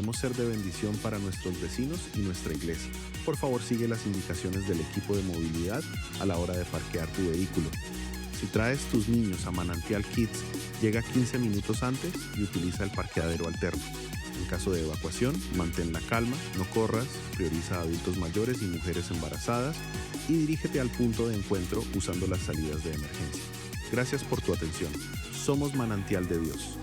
Queremos ser de bendición para nuestros vecinos y nuestra iglesia. Por favor, sigue las indicaciones del equipo de movilidad a la hora de parquear tu vehículo. Si traes tus niños a Manantial Kids, llega 15 minutos antes y utiliza el parqueadero alterno. En caso de evacuación, mantén la calma, no corras, prioriza a adultos mayores y mujeres embarazadas y dirígete al punto de encuentro usando las salidas de emergencia. Gracias por tu atención. Somos Manantial de Dios.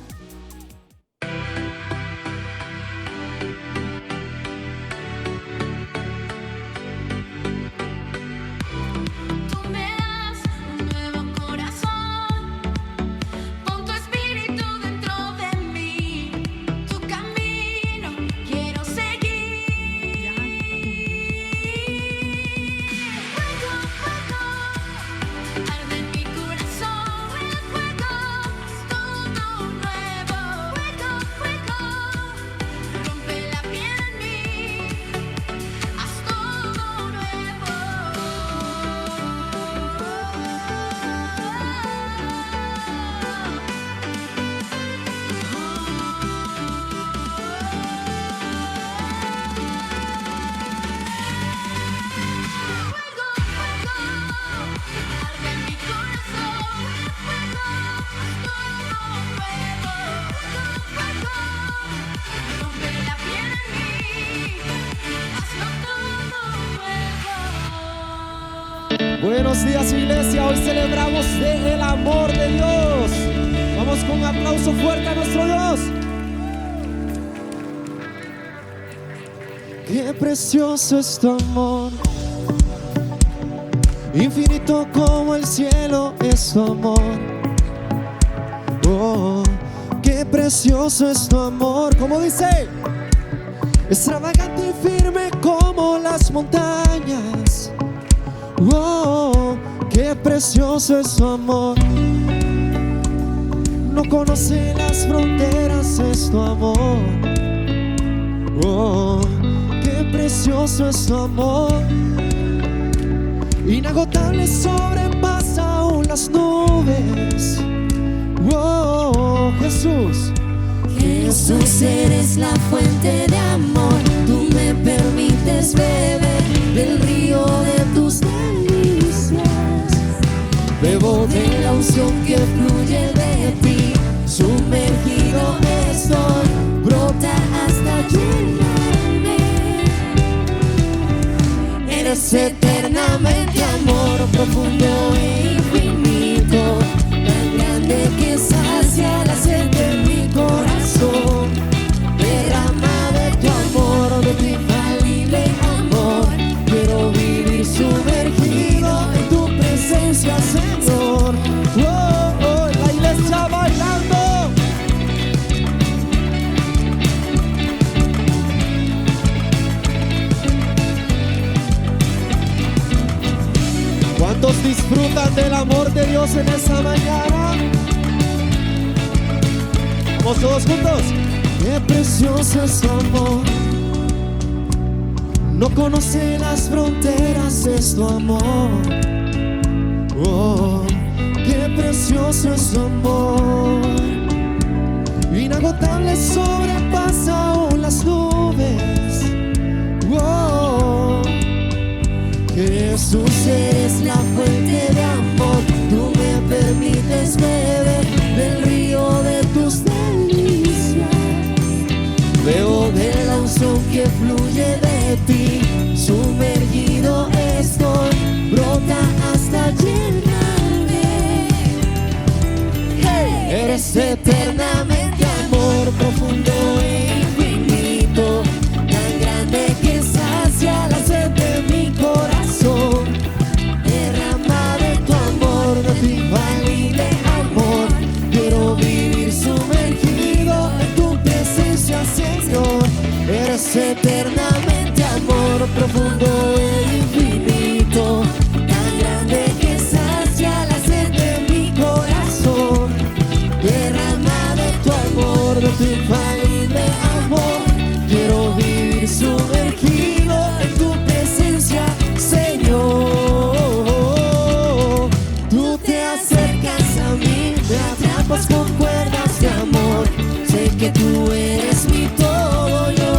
Buenos días, iglesia. Hoy celebramos el amor de Dios. Vamos con un aplauso fuerte a nuestro Dios. Qué precioso es tu amor, infinito como el cielo es tu amor. Oh, qué precioso es tu amor. Como dice, extravagante y firme como las montañas. Oh, qué precioso es tu amor. No conoce las fronteras, es tu amor. Oh, qué precioso es tu amor. Inagotable, sobrepasa aún las nubes. Oh, Jesús. Jesús, eres la fuente de amor. Tú me permites beber del río de tus delicias. Bebo de la unción que fluye de ti. Sumergido estoy, brota hasta llenarme. Eres eternamente amor, profundo e infinito, tan grande que sacia la sed de mi corazón. Derrama de tu amor, de tu infalible amor. Quiero vivir sumergido en tu presencia, Señor. Oh, oh, la iglesia bailando. ¿Cuántos disfrutan del amor de Dios en esta mañana? Vamos todos juntos. Qué precioso es tu amor. No conoce las fronteras, es tu amor. Oh, qué precioso es tu amor. Inagotable, sobrepasa aún las nubes. Oh, Jesús, eres la fuente de amor. Tú me permites beber del río de tus delicias. Bebo de la unción que fluye de ti. Sumergido estoy, brota hasta llenarme. Hey. Eres eternamente amor, profundo e infinito, tan grande que sacia la sed de mi corazón. Derrama de tu amor, de tu infalible amor. Quiero vivir sumergido en tu presencia, Señor. Eres eternamente amor, profundo e infinito, tan grande que sacia la sed de mi corazón. Derrama de tu amor, de tu infalible amor. Quiero vivir sumergido en tu presencia, Señor. Tú te acercas a mí, me atrapas con cuerdas de amor. Sé que tú eres mi todo, yo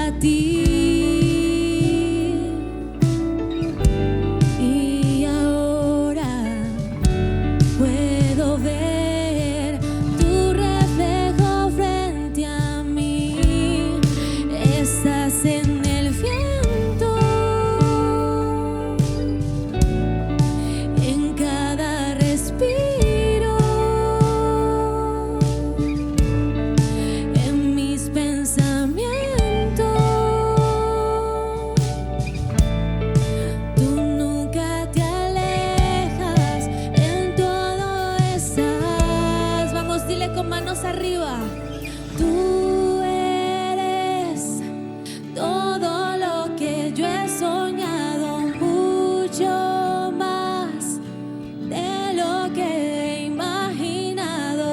hacia ti. Y ahora puedo ver tu reflejo frente a mí. Estás en el viento, en cada respiro, en mis pensamientos. Tú nunca te alejas, en todo estás. Vamos, dile con manos arriba. Tú eres todo lo que yo he soñado, mucho más de lo que he imaginado.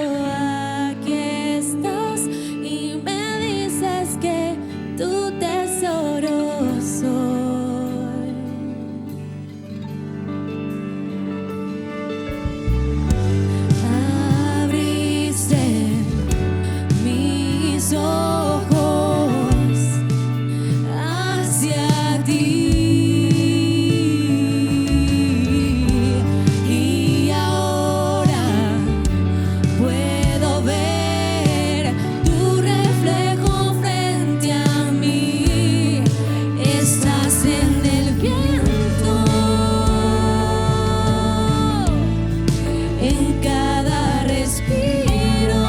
Aquí estás y me dices que tu tesoro soy. Abriste mis ojos hacia ti. Y ahora puedo ver tu reflejo frente a mí. Estás en el viento, en cada respiro,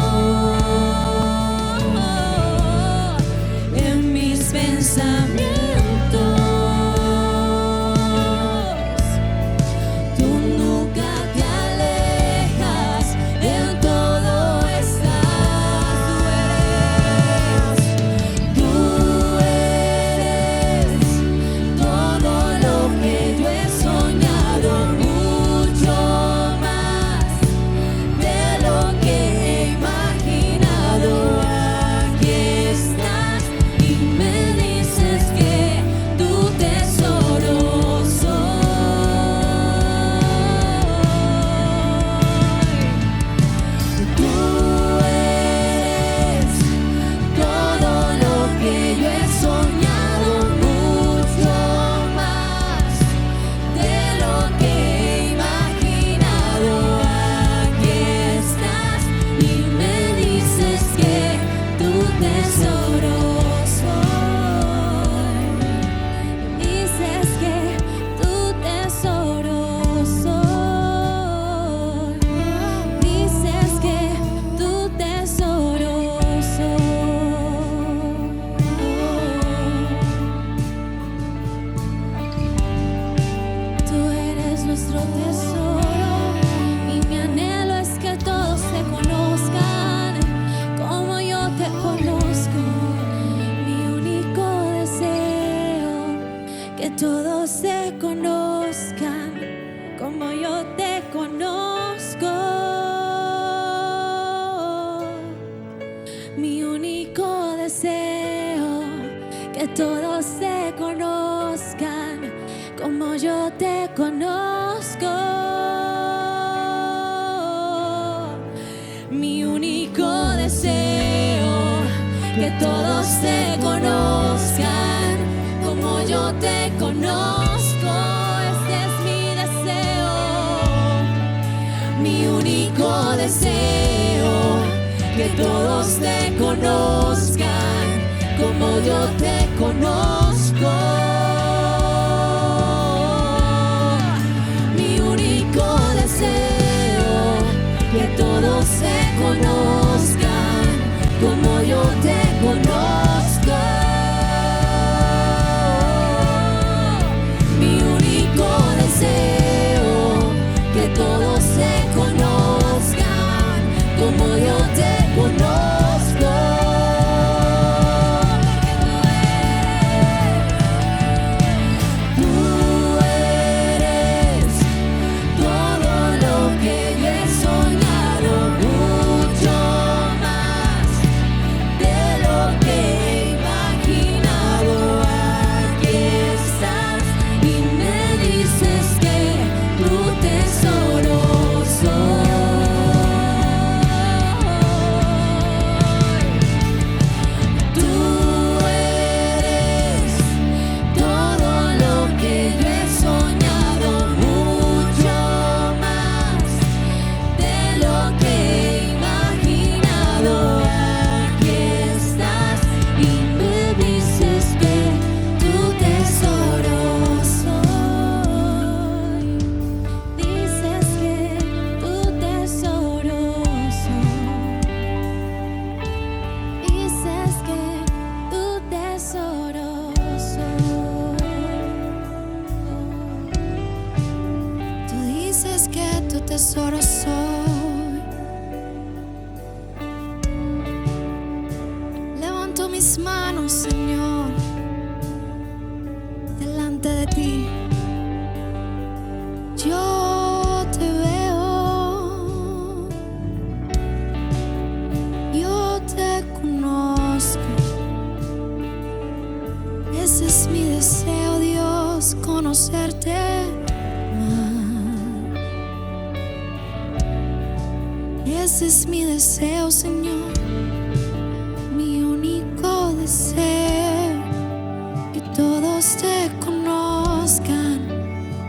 en mis pensamientos. Tú nunca te alejas, en todo estás. Tú eres todo lo que yo he soñado, mucho más de lo que he imaginado. Aquí estás y me dices que tu tesoro soy. Tú eres todo lo que yo he soñado, mucho más de lo que he imaginado. Aquí estás y me dices que tu tesoro soy. Dices que tu tesoro soy. Dices que tu tesoro soy. Tú eres nuestro tesoro y mi anhelo es que todos te conozcan como yo te conozco. Mi único deseo, que todos te conozcan como yo te conozco. Mi único deseo, que todos te conozcan como yo te conozco. Mi único deseo, que todos te conozcan como yo te conozco. Este es mi deseo, mi único deseo, que todos te conozcan como yo te conozco. Mi único deseo, que todos te conozcan como yo te conozco. Mi único deseo, que todos te conozcan como yo te conozco. Señor, delante de ti. Yo te veo, yo te conozco. Ese es mi deseo, Dios, conocerte más. Ese es mi deseo, Señor, mi único deseo, que todos te conozcan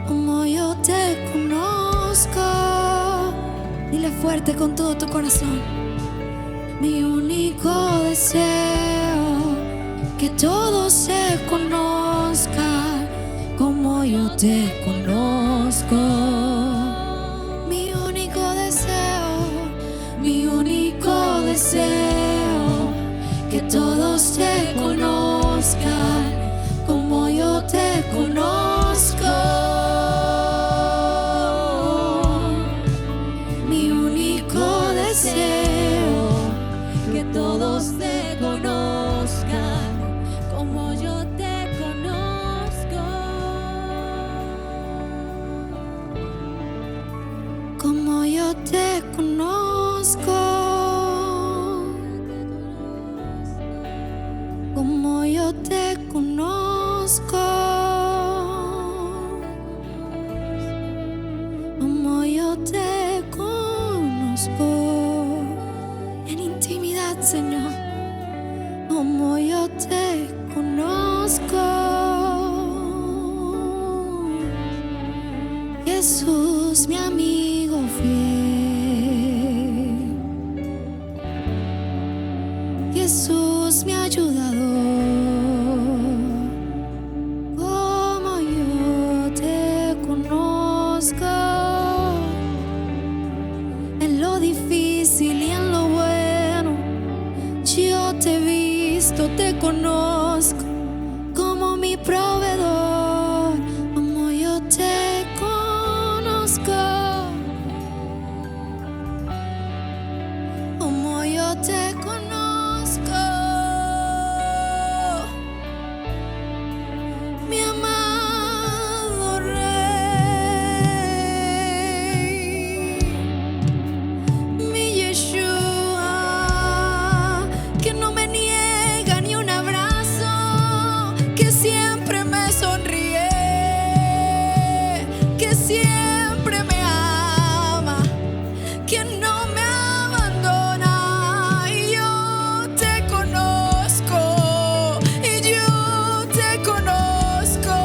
como yo te conozco. Dile fuerte con todo tu corazón: mi único deseo, que todos te conozcan como yo te conozco. Mi único deseo, mi único deseo, que todos te conozcan como yo te conozco. Mi único deseo, que todos te conozcan como yo te conozco. Como yo te conozco. Como yo te conozco. Como yo te conozco. En intimidad, Señor. Como yo te conozco. Jesús, mi amigo fiel. Jesús, mi ayudador. Como yo te conozco. En lo difícil y en lo bueno, yo te he visto, te conozco como mi proveedor. Como yo te conozco. Como yo te conozco. Mi amado Rey, mi Yeshua, que no me niega ni un abrazo, que siempre me sonríe, que siempre me ama, que no me abandona. Y yo te conozco, y yo te conozco,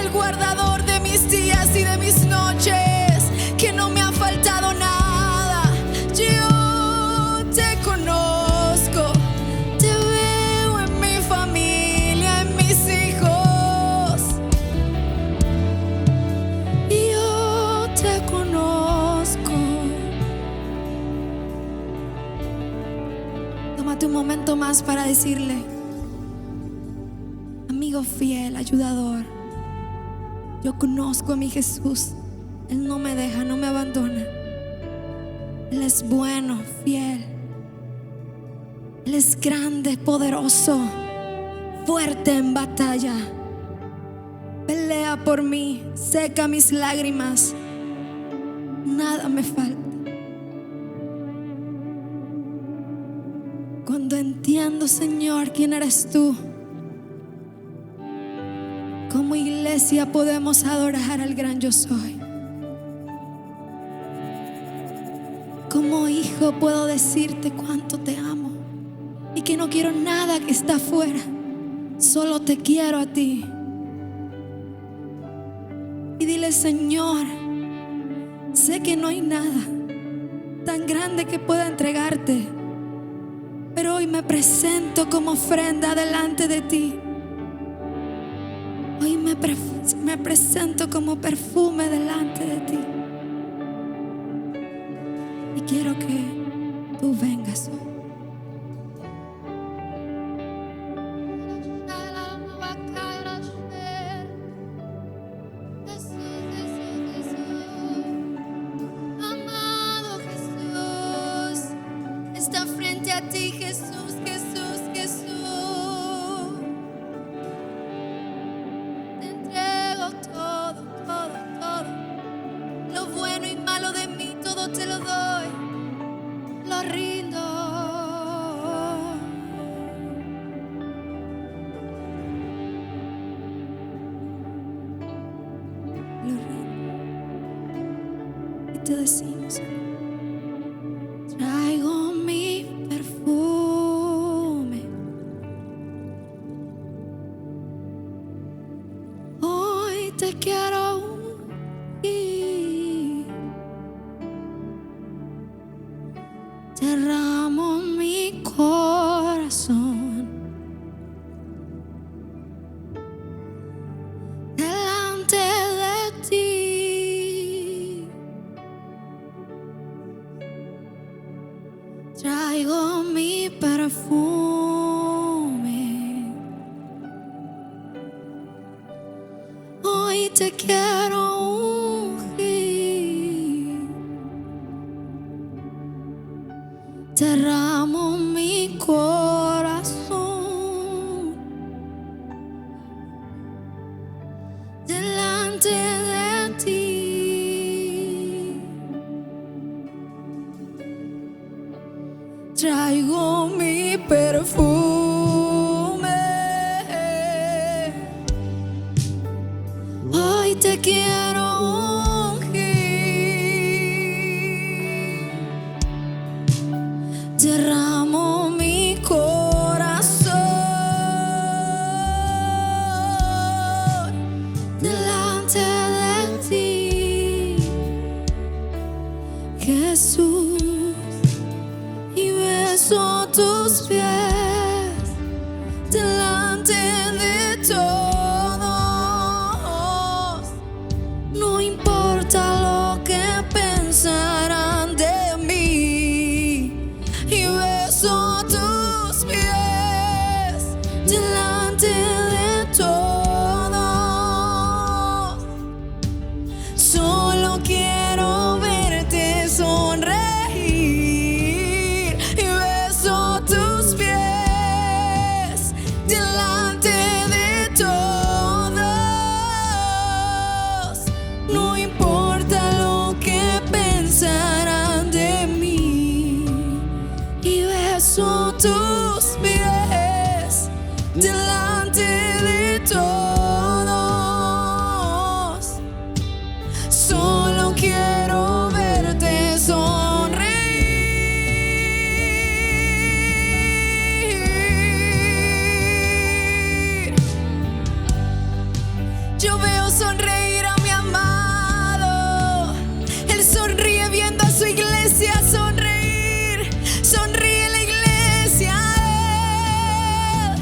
el guardador de mis días y de mis noches, que no me ha faltado nada. Yo te conozco, te veo en mi familia, en mis hijos. Y yo te conozco. Tómate un momento más para decirle: amigo fiel, ayudador, yo conozco a mi Jesús. Él no me deja, no me abandona. Él es bueno, fiel. Él es grande, poderoso, fuerte en batalla. Pelea por mí, seca mis lágrimas. Nada me falta. Cuando entiendo, Señor, quién eres tú, como iglesia podemos adorar al gran yo soy. Como hijo puedo decirte cuánto te amo y que no quiero nada que está afuera, solo te quiero a ti. Y dile: Señor, sé que no hay nada tan grande que pueda entregarte, pero hoy me presento como ofrenda delante de ti. Hoy me presento como perfume delante de ti. Y quiero que tú vengas hoy. Amado Jesús, está frente a ti, Jesús, Jesús, Jesús. te lo doy, lo rindo. Lo rindo. Y te decimos, traigo mi perfume. Hoy te quiero ungir. Derramo mi corazón delante de ti. Traigo mi perfume. Hoy te quiero ungir. Derramo mi corazón delante de ti. Traigo mi perfume. Hoy te quiero ungir. Derramo mi corazón delante de ti, Jesús, y beso tus pies delante de todos. No importa lo que pensarán de mí, y beso tus pies delante de todos. Solo quiero verte sonreír, y beso tus pies delante de todos. No importa lo que pensarán de mí, y beso tus pies delante de todos. Solo quiero verte sonreír. Yo veo sonreír a mi amado. Él sonríe viendo a su iglesia sonreír. Sonríe la iglesia a él.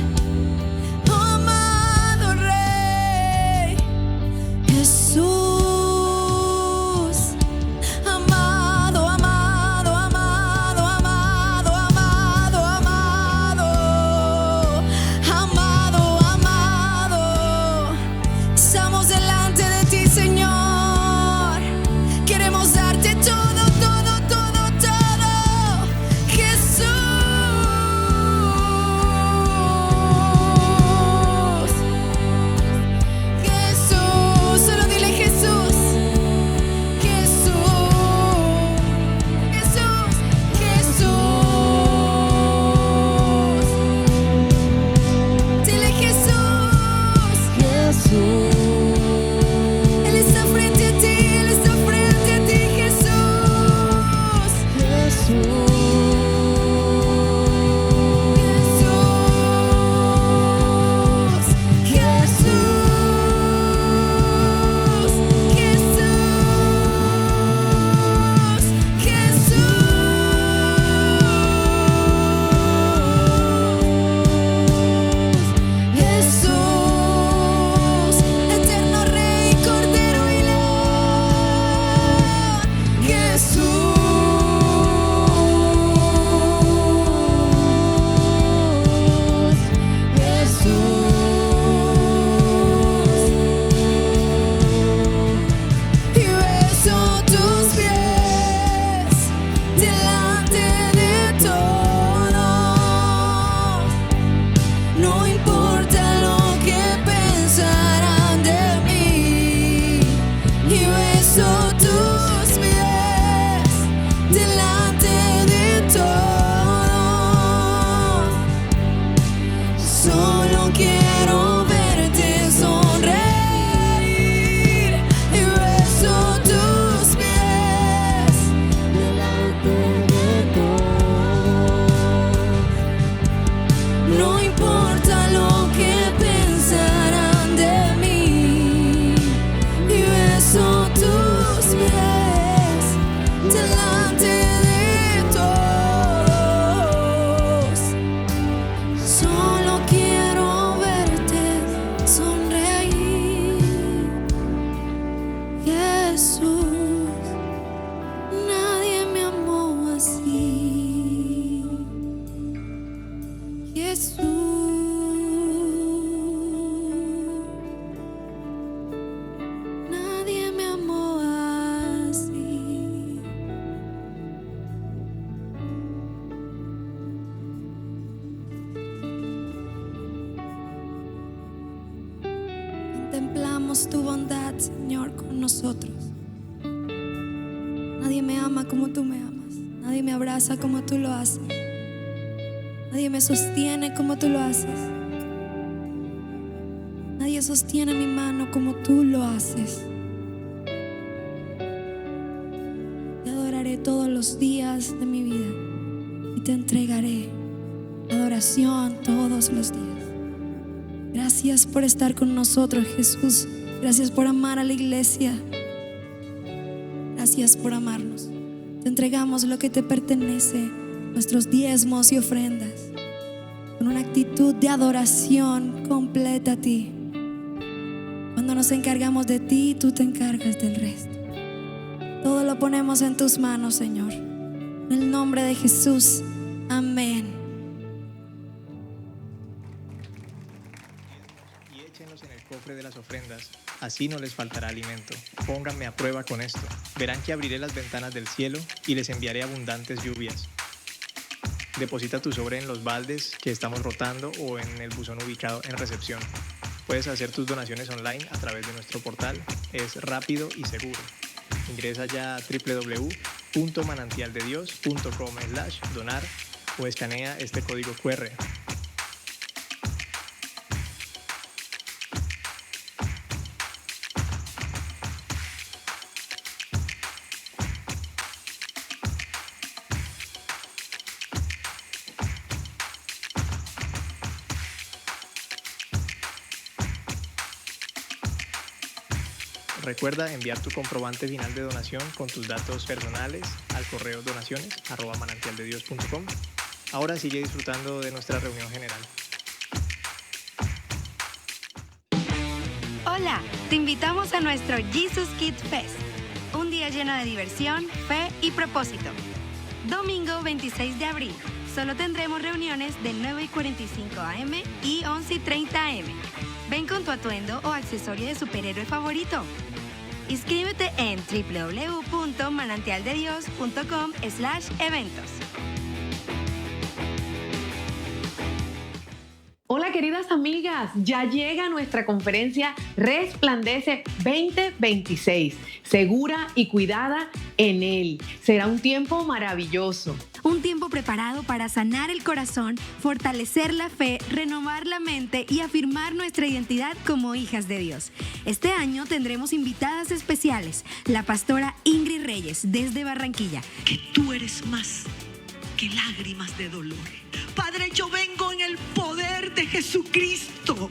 contemplamos tu bondad, Señor, con nosotros. Nadie me ama como tú me amas. Nadie me abraza como tú lo haces. Nadie me sostiene como tú lo haces. Nadie sostiene mi mano como tú lo haces. Te adoraré todos los días de mi vida y te entregaré adoración todos los días. Gracias por estar con nosotros, Jesús. Gracias por amar a la iglesia. Gracias por amarnos. Te entregamos lo que te pertenece, nuestros diezmos y ofrendas, con una actitud de adoración completa a ti. Cuando nos encargamos de ti, tú te encargas del resto. Todo lo ponemos en tus manos, Señor. En el nombre de Jesús. Amén. Y échenlos en el cofre de las ofrendas, así no les faltará alimento. Pónganme a prueba con esto. Verán que abriré las ventanas del cielo y les enviaré abundantes lluvias. Deposita tu sobre en los baldes que estamos rotando o en el buzón ubicado en recepción. Puedes hacer tus donaciones online a través de nuestro portal. Es rápido y seguro. Ingresa ya a www.manantialdedios.com/donar o escanea este código QR. Recuerda enviar tu comprobante final de donación con tus datos personales al correo donaciones@manantialdedios.com. Ahora sigue disfrutando de nuestra reunión general. Hola, te invitamos a nuestro Jesus Kids Fest, un día lleno de diversión, fe y propósito. Domingo 26 de abril, solo tendremos reuniones de 9:45 a.m. y 11:30 a.m. Ven con tu atuendo o accesorio de superhéroe favorito. Inscríbete en www.manantialdedios.com/eventos. Hola queridas amigas, ya llega nuestra conferencia Resplandece 2026, segura y cuidada en Él. Será un tiempo maravilloso. Un tiempo preparado para sanar el corazón, fortalecer la fe, renovar la mente y afirmar nuestra identidad como hijas de Dios. Este año tendremos invitadas especiales, la pastora Ingrid Reyes desde Barranquilla. Que tú eres más que lágrimas de dolor. Padre, yo vengo en el poder de Jesucristo.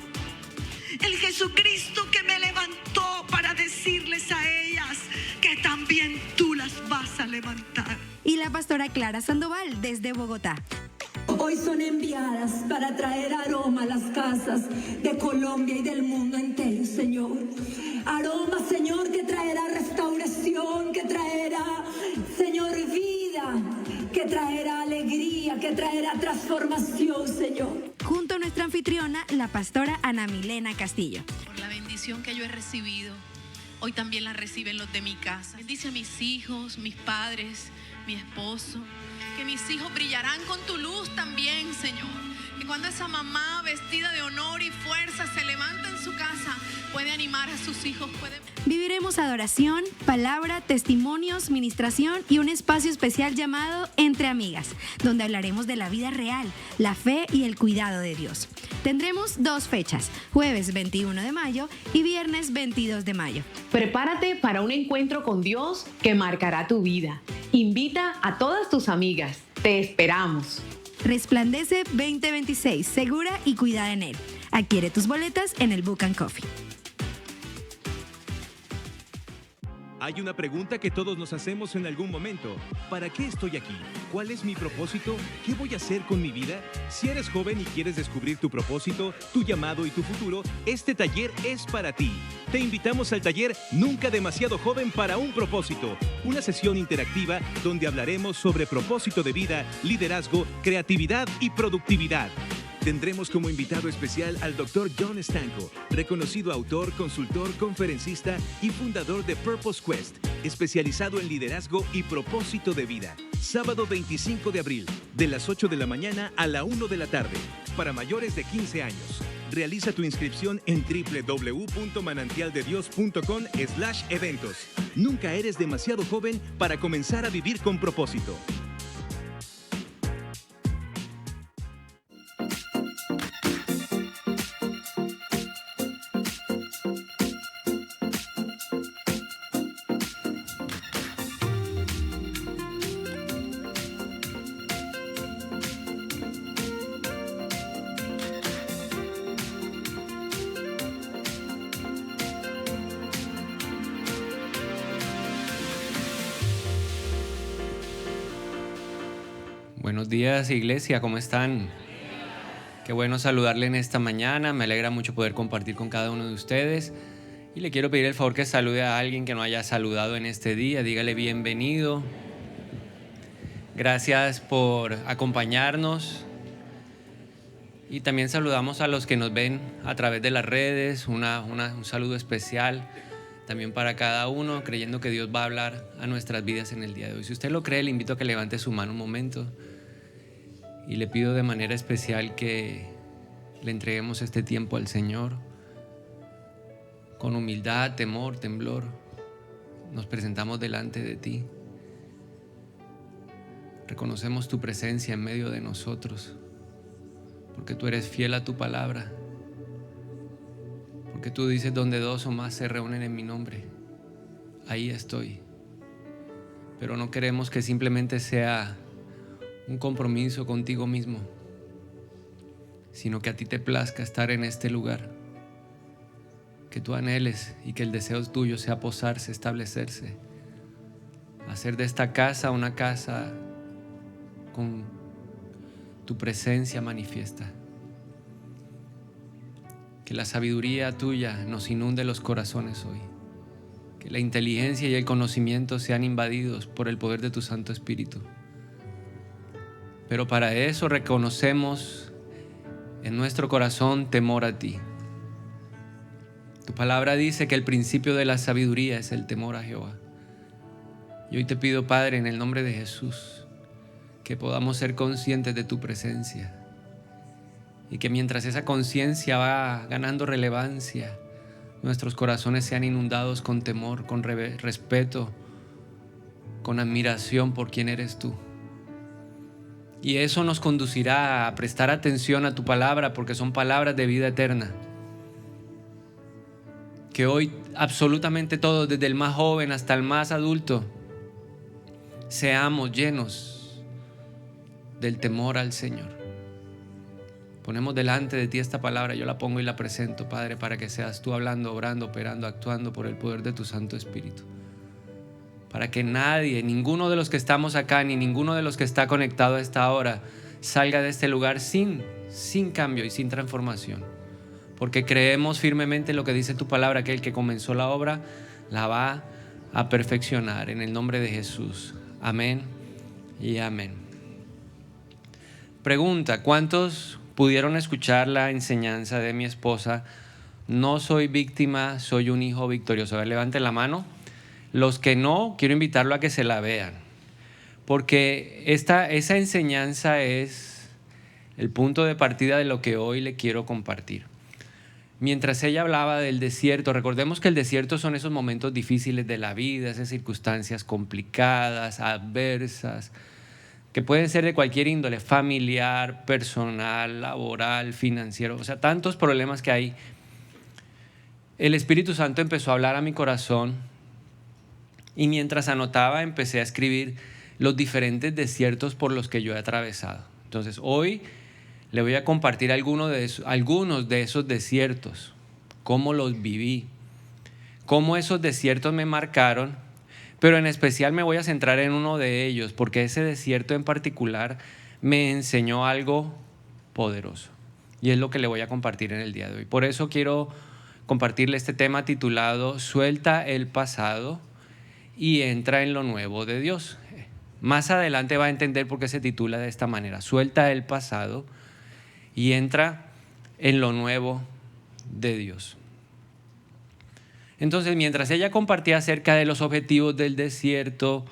El Jesucristo que me levantó para decirles a ellas que también tú las vas a levantar. Y la pastora Clara Sandoval desde Bogotá. Hoy son enviadas para traer aroma a las casas de Colombia y del mundo entero, Señor. Aroma, Señor, que traerá restauración, que traerá, Señor, vida, que traerá alegría, que traerá transformación, Señor. Junto a nuestra anfitriona, la pastora Ana Milena Castillo. Por la bendición que yo he recibido, hoy también la reciben los de mi casa. Bendice a mis hijos, mis padres, mi esposo. Que mis hijos brillarán con tu luz también, Señor. Que cuando esa mamá vestida de honor y fuerza se levanta en su casa, puede animar a sus hijos, Viviremos adoración, palabra, testimonios, ministración y un espacio especial llamado Entre Amigas, donde hablaremos de la vida real, la fe y el cuidado de Dios. Tendremos 2 fechas, jueves 21 de mayo y viernes 22 de mayo. Prepárate para un encuentro con Dios que marcará tu vida. Invita a todas tus amigas. Te esperamos. Resplandece 2026, segura y cuidada en Él. Adquiere tus boletas en el Book and Coffee. Hay una pregunta que todos nos hacemos en algún momento. ¿Para qué estoy aquí? ¿Cuál es mi propósito? ¿Qué voy a hacer con mi vida? Si eres joven y quieres descubrir tu propósito, tu llamado y tu futuro, este taller es para ti. Te invitamos al taller Nunca demasiado joven para un propósito, una sesión interactiva donde hablaremos sobre propósito de vida, liderazgo, creatividad y productividad. Tendremos como invitado especial al Dr. John Stanco, reconocido autor, consultor, conferencista y fundador de Purpose Quest, especializado en liderazgo y propósito de vida. Sábado 25 de abril, de las 8 de la mañana a la 1 de la tarde, para mayores de 15 años. Realiza tu inscripción en www.manantialdedios.com/eventos. Nunca eres demasiado joven para comenzar a vivir con propósito. Buenos días, iglesia, ¿cómo están? Qué bueno saludarle en esta mañana, me alegra mucho poder compartir con cada uno de ustedes y le quiero pedir el favor que salude a alguien que no haya saludado en este día, dígale bienvenido. Gracias por acompañarnos y también saludamos a los que nos ven a través de las redes, un saludo especial también para cada uno, creyendo que Dios va a hablar a nuestras vidas en el día de hoy. Si usted lo cree, le invito a que levante su mano un momento. Y le pido de manera especial que le entreguemos este tiempo al Señor con humildad, temor, temblor. Nos presentamos delante de ti. Reconocemos tu presencia en medio de nosotros, porque tú eres fiel a tu palabra, porque tú dices donde dos o más se reúnen en mi nombre, ahí estoy. Pero no queremos que simplemente sea un compromiso contigo mismo, sino que a ti te plazca estar en este lugar, que tú anheles y que el deseo tuyo sea posarse, establecerse, hacer de esta casa una casa con tu presencia manifiesta. Que la sabiduría tuya nos inunde los corazones hoy, que la inteligencia y el conocimiento sean invadidos por el poder de tu Santo Espíritu. Pero para eso reconocemos en nuestro corazón temor a ti. Tu palabra dice que el principio de la sabiduría es el temor a Jehová. Y hoy te pido, Padre, en el nombre de Jesús, que podamos ser conscientes de tu presencia y que mientras esa conciencia va ganando relevancia, nuestros corazones sean inundados con temor, con respeto, con admiración por quién eres tú. Y eso nos conducirá a prestar atención a tu palabra, porque son palabras de vida eterna. Que hoy absolutamente todos, desde el más joven hasta el más adulto, seamos llenos del temor al Señor. Ponemos delante de ti esta palabra, yo la pongo y la presento, Padre, para que seas tú hablando, obrando, operando, actuando por el poder de tu Santo Espíritu. Para que nadie, ninguno de los que estamos acá, ni ninguno de los que está conectado a esta hora, salga de este lugar sin cambio y sin transformación. Porque creemos firmemente en lo que dice tu palabra, que el que comenzó la obra la va a perfeccionar. En el nombre de Jesús. Amén y amén. Pregunta: ¿cuántos pudieron escuchar la enseñanza de mi esposa? No soy víctima, soy un hijo victorioso. A ver, levanten la mano. Los que no, quiero invitarlo a que se la vean, porque esa enseñanza es el punto de partida de lo que hoy le quiero compartir. Mientras ella hablaba del desierto, recordemos que el desierto son esos momentos difíciles de la vida, esas circunstancias complicadas, adversas, que pueden ser de cualquier índole, familiar, personal, laboral, financiero, o sea, tantos problemas que hay. El Espíritu Santo empezó a hablar a mi corazón. Y mientras anotaba, empecé a escribir los diferentes desiertos por los que yo he atravesado. Entonces, hoy le voy a compartir algunos de esos desiertos, cómo los viví, cómo esos desiertos me marcaron, pero en especial me voy a centrar en uno de ellos, porque ese desierto en particular me enseñó algo poderoso. Y es lo que le voy a compartir en el día de hoy. Por eso quiero compartirle este tema titulado Suelta el pasado y entra en lo nuevo de Dios. Más adelante va a entender por qué se titula de esta manera: Suelta el pasado y entra en lo nuevo de Dios. Entonces, mientras ella compartía acerca de los objetivos del desierto,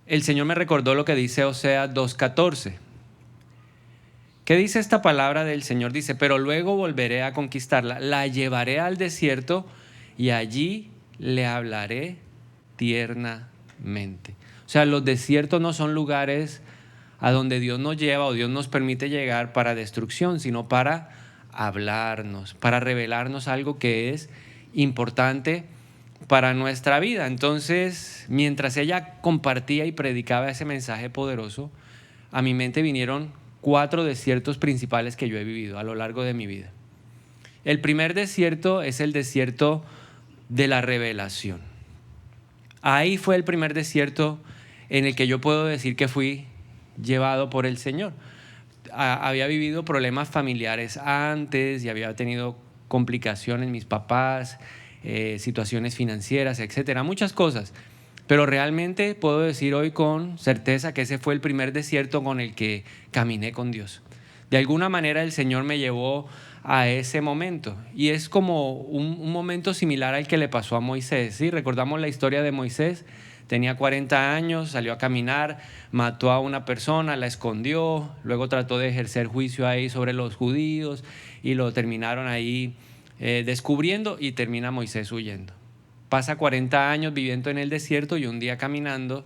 el Señor me recordó lo que dice Oseas 2:14. ¿Qué dice esta palabra del Señor? Dice, pero luego volveré a conquistarla, la llevaré al desierto y allí le hablaré tiernamente. O sea, los desiertos no son lugares a donde Dios nos lleva o Dios nos permite llegar para destrucción, sino para hablarnos, para revelarnos algo que es importante para nuestra vida. Entonces, mientras ella compartía y predicaba ese mensaje poderoso, a mi mente vinieron 4 desiertos principales que yo he vivido a lo largo de mi vida. El primer desierto es el desierto de la revelación. Ahí fue el primer desierto en el que yo puedo decir que fui llevado por el Señor. Había vivido problemas familiares antes y había tenido complicaciones mis papás, situaciones financieras, etcétera, muchas cosas. Pero realmente puedo decir hoy con certeza que ese fue el primer desierto con el que caminé con Dios. De alguna manera el Señor me llevó a ese momento y es como un momento similar al que le pasó a Moisés, ¿sí? Recordamos la historia de Moisés. Tenía 40 años, salió a caminar, mató a una persona, la escondió, luego trató de ejercer juicio ahí sobre los judíos y lo terminaron ahí descubriendo y termina Moisés huyendo. Pasa 40 años viviendo en el desierto y un día caminando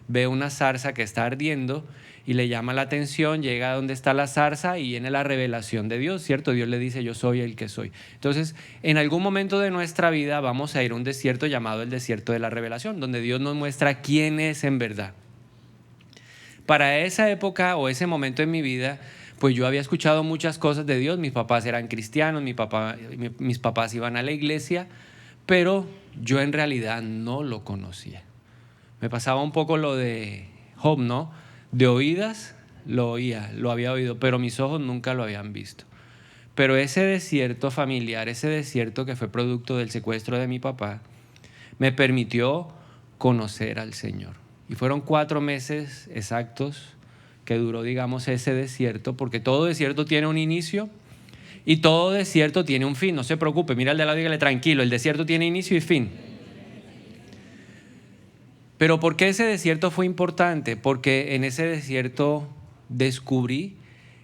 ve una zarza que está ardiendo y le llama la atención, llega a donde está la zarza y viene la revelación de Dios, ¿cierto? Dios le dice, yo soy el que soy. Entonces, en algún momento de nuestra vida vamos a ir a un desierto llamado el desierto de la revelación, donde Dios nos muestra quién es en verdad. Para esa época o ese momento en mi vida, pues yo había escuchado muchas cosas de Dios. Mis papás eran cristianos, mis papás iban a la iglesia, pero yo en realidad no lo conocía. Me pasaba un poco lo de Job, ¿no? De oídas lo oía, lo había oído, pero mis ojos nunca lo habían visto. Pero ese desierto familiar, ese desierto que fue producto del secuestro de mi papá, me permitió conocer al Señor. Y fueron 4 meses exactos que duró, digamos, ese desierto, porque todo desierto tiene un inicio y todo desierto tiene un fin. No se preocupe, mira al de al lado y dígale, tranquilo, el desierto tiene inicio y fin. Pero ¿por qué ese desierto fue importante? Porque en ese desierto descubrí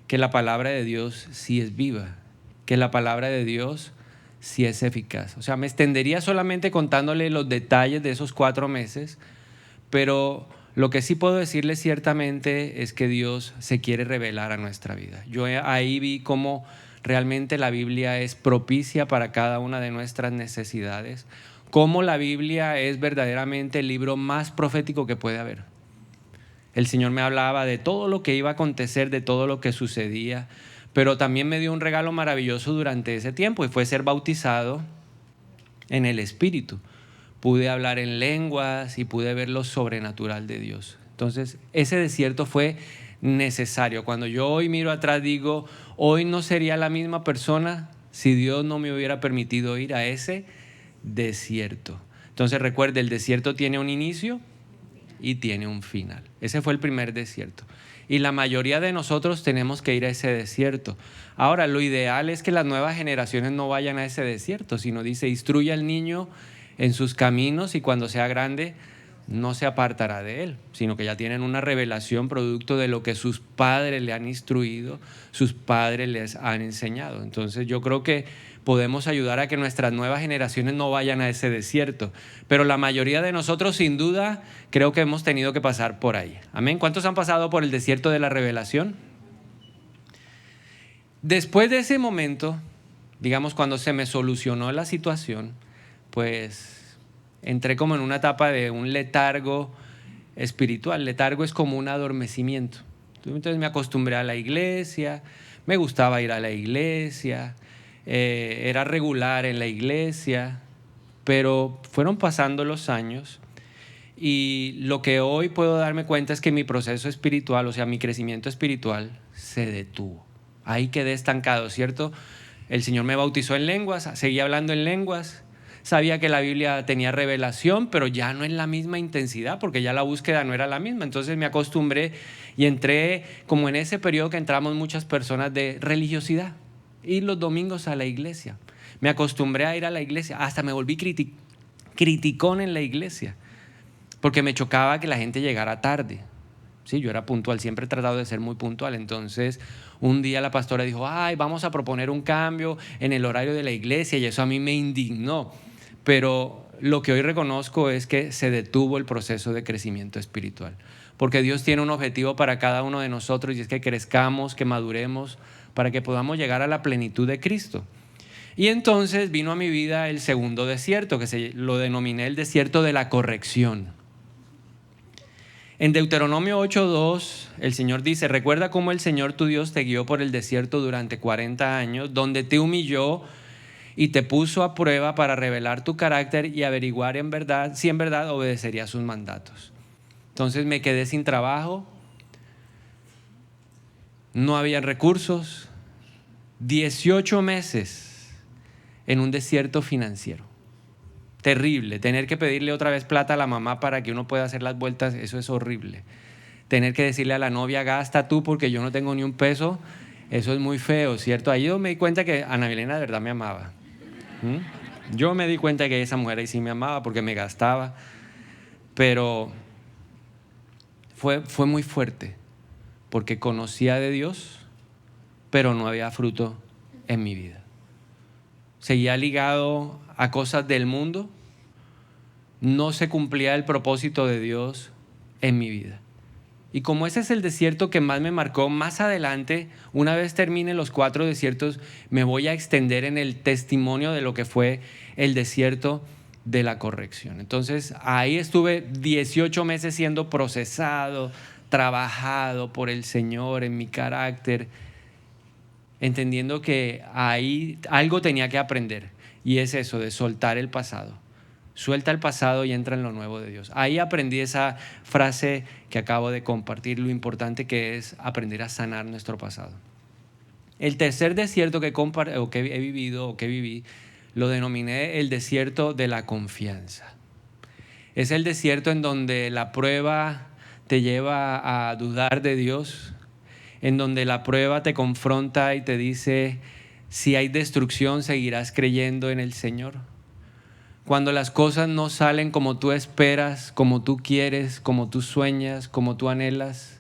que la palabra de Dios sí es viva, que la palabra de Dios sí es eficaz. O sea, me extendería solamente contándole los detalles de esos 4 meses, pero lo que sí puedo decirle ciertamente es que Dios se quiere revelar a nuestra vida. Yo ahí vi cómo realmente la Biblia es propicia para cada una de nuestras necesidades, cómo la Biblia es verdaderamente el libro más profético que puede haber. El Señor me hablaba de todo lo que iba a acontecer, de todo lo que sucedía, pero también me dio un regalo maravilloso durante ese tiempo y fue ser bautizado en el Espíritu. Pude hablar en lenguas y pude ver lo sobrenatural de Dios. Entonces, ese desierto fue necesario. Cuando yo hoy miro atrás digo, hoy no sería la misma persona si Dios no me hubiera permitido ir a ese desierto. Entonces recuerde, el desierto tiene un inicio y tiene un final. Ese fue el primer desierto. Y la mayoría de nosotros tenemos que ir a ese desierto. Ahora, lo ideal es que las nuevas generaciones no vayan a ese desierto, sino dice, instruye al niño en sus caminos y cuando sea grande no se apartará de él, sino que ya tienen una revelación producto de lo que sus padres le han instruido, sus padres les han enseñado. Entonces yo creo que podemos ayudar a que nuestras nuevas generaciones no vayan a ese desierto, pero la mayoría de nosotros sin duda creo que hemos tenido que pasar por ahí. Amén. ¿Cuántos han pasado por el desierto de la revelación? Después de ese momento, digamos cuando se me solucionó la situación, pues entré como en una etapa de un letargo espiritual. Letargo es como un adormecimiento. Entonces me acostumbré a la iglesia, me gustaba ir a la iglesia, era regular en la iglesia, pero fueron pasando los años y lo que hoy puedo darme cuenta es que mi proceso espiritual, o sea, mi crecimiento espiritual se detuvo. Ahí quedé estancado, ¿cierto? El Señor me bautizó en lenguas, seguí hablando en lenguas. Sabía que la Biblia tenía revelación, pero ya no en la misma intensidad, porque ya la búsqueda no era la misma. Entonces me acostumbré y entré como en ese periodo que entramos muchas personas de religiosidad. Ir los domingos a la iglesia. Me acostumbré a ir a la iglesia. Hasta me volví criticón en la iglesia, porque me chocaba que la gente llegara tarde, Sí, yo era puntual, siempre he tratado de ser muy puntual. Entonces, un día la pastora dijo, ay, vamos a proponer un cambio en el horario de la iglesia, y eso a mí me indignó. Pero lo que hoy reconozco es que se detuvo el proceso de crecimiento espiritual. Porque Dios tiene un objetivo para cada uno de nosotros, y es que crezcamos, que maduremos, para que podamos llegar a la plenitud de Cristo. Y entonces vino a mi vida el segundo desierto, que lo denominé el desierto de la corrección. En Deuteronomio 8:2, el Señor dice, recuerda cómo el Señor tu Dios te guió por el desierto durante 40 años, donde te humilló y te puso a prueba para revelar tu carácter y averiguar si en verdad obedecerías sus mandatos. Entonces me quedé sin trabajo, no había recursos, 18 meses en un desierto financiero. Terrible, tener que pedirle otra vez plata a la mamá para que uno pueda hacer las vueltas, eso es horrible. Tener que decirle a la novia, gasta tú porque yo no tengo ni un peso, eso es muy feo, ¿cierto? Ahí yo me di cuenta que Ana Milena de verdad me amaba. Yo me di cuenta que esa mujer ahí sí me amaba porque me gastaba, pero fue muy fuerte porque conocía de Dios, pero no había fruto en mi vida. Seguía ligado a cosas del mundo, no se cumplía el propósito de Dios en mi vida. Y como ese es el desierto que más me marcó, más adelante, una vez termine los 4 desiertos, me voy a extender en el testimonio de lo que fue el desierto de la corrección. Entonces ahí estuve 18 meses siendo procesado, trabajado por el Señor en mi carácter, entendiendo que ahí algo tenía que aprender, y es eso de soltar el pasado. Suelta el pasado y entra en lo nuevo de Dios. Ahí aprendí esa frase que acabo de compartir, lo importante que es aprender a sanar nuestro pasado. El tercer desierto que viví, lo denominé el desierto de la confianza. Es el desierto en donde la prueba te lleva a dudar de Dios, en donde la prueba te confronta y te dice, si hay destrucción, seguirás creyendo en el Señor. Cuando las cosas no salen como tú esperas, como tú quieres, como tú sueñas, como tú anhelas,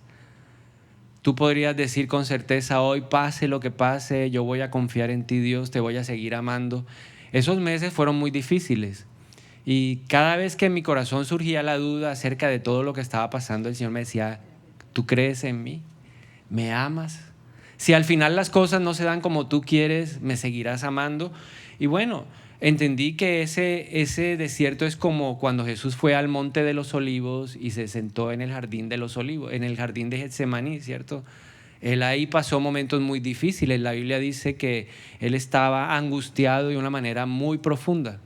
tú podrías decir con certeza hoy, pase lo que pase, yo voy a confiar en ti, Dios, te voy a seguir amando. Esos meses fueron muy difíciles, y cada vez que en mi corazón surgía la duda acerca de todo lo que estaba pasando, el Señor me decía, ¿tú crees en mí? ¿Me amas? Si al final las cosas no se dan como tú quieres, ¿me seguirás amando? Y bueno, entendí que ese desierto es como cuando Jesús fue al Monte de los Olivos y se sentó en el jardín de los Olivos, en el jardín de Getsemaní, ¿cierto? Él ahí pasó momentos muy difíciles. La Biblia dice que él estaba angustiado de una manera muy profunda.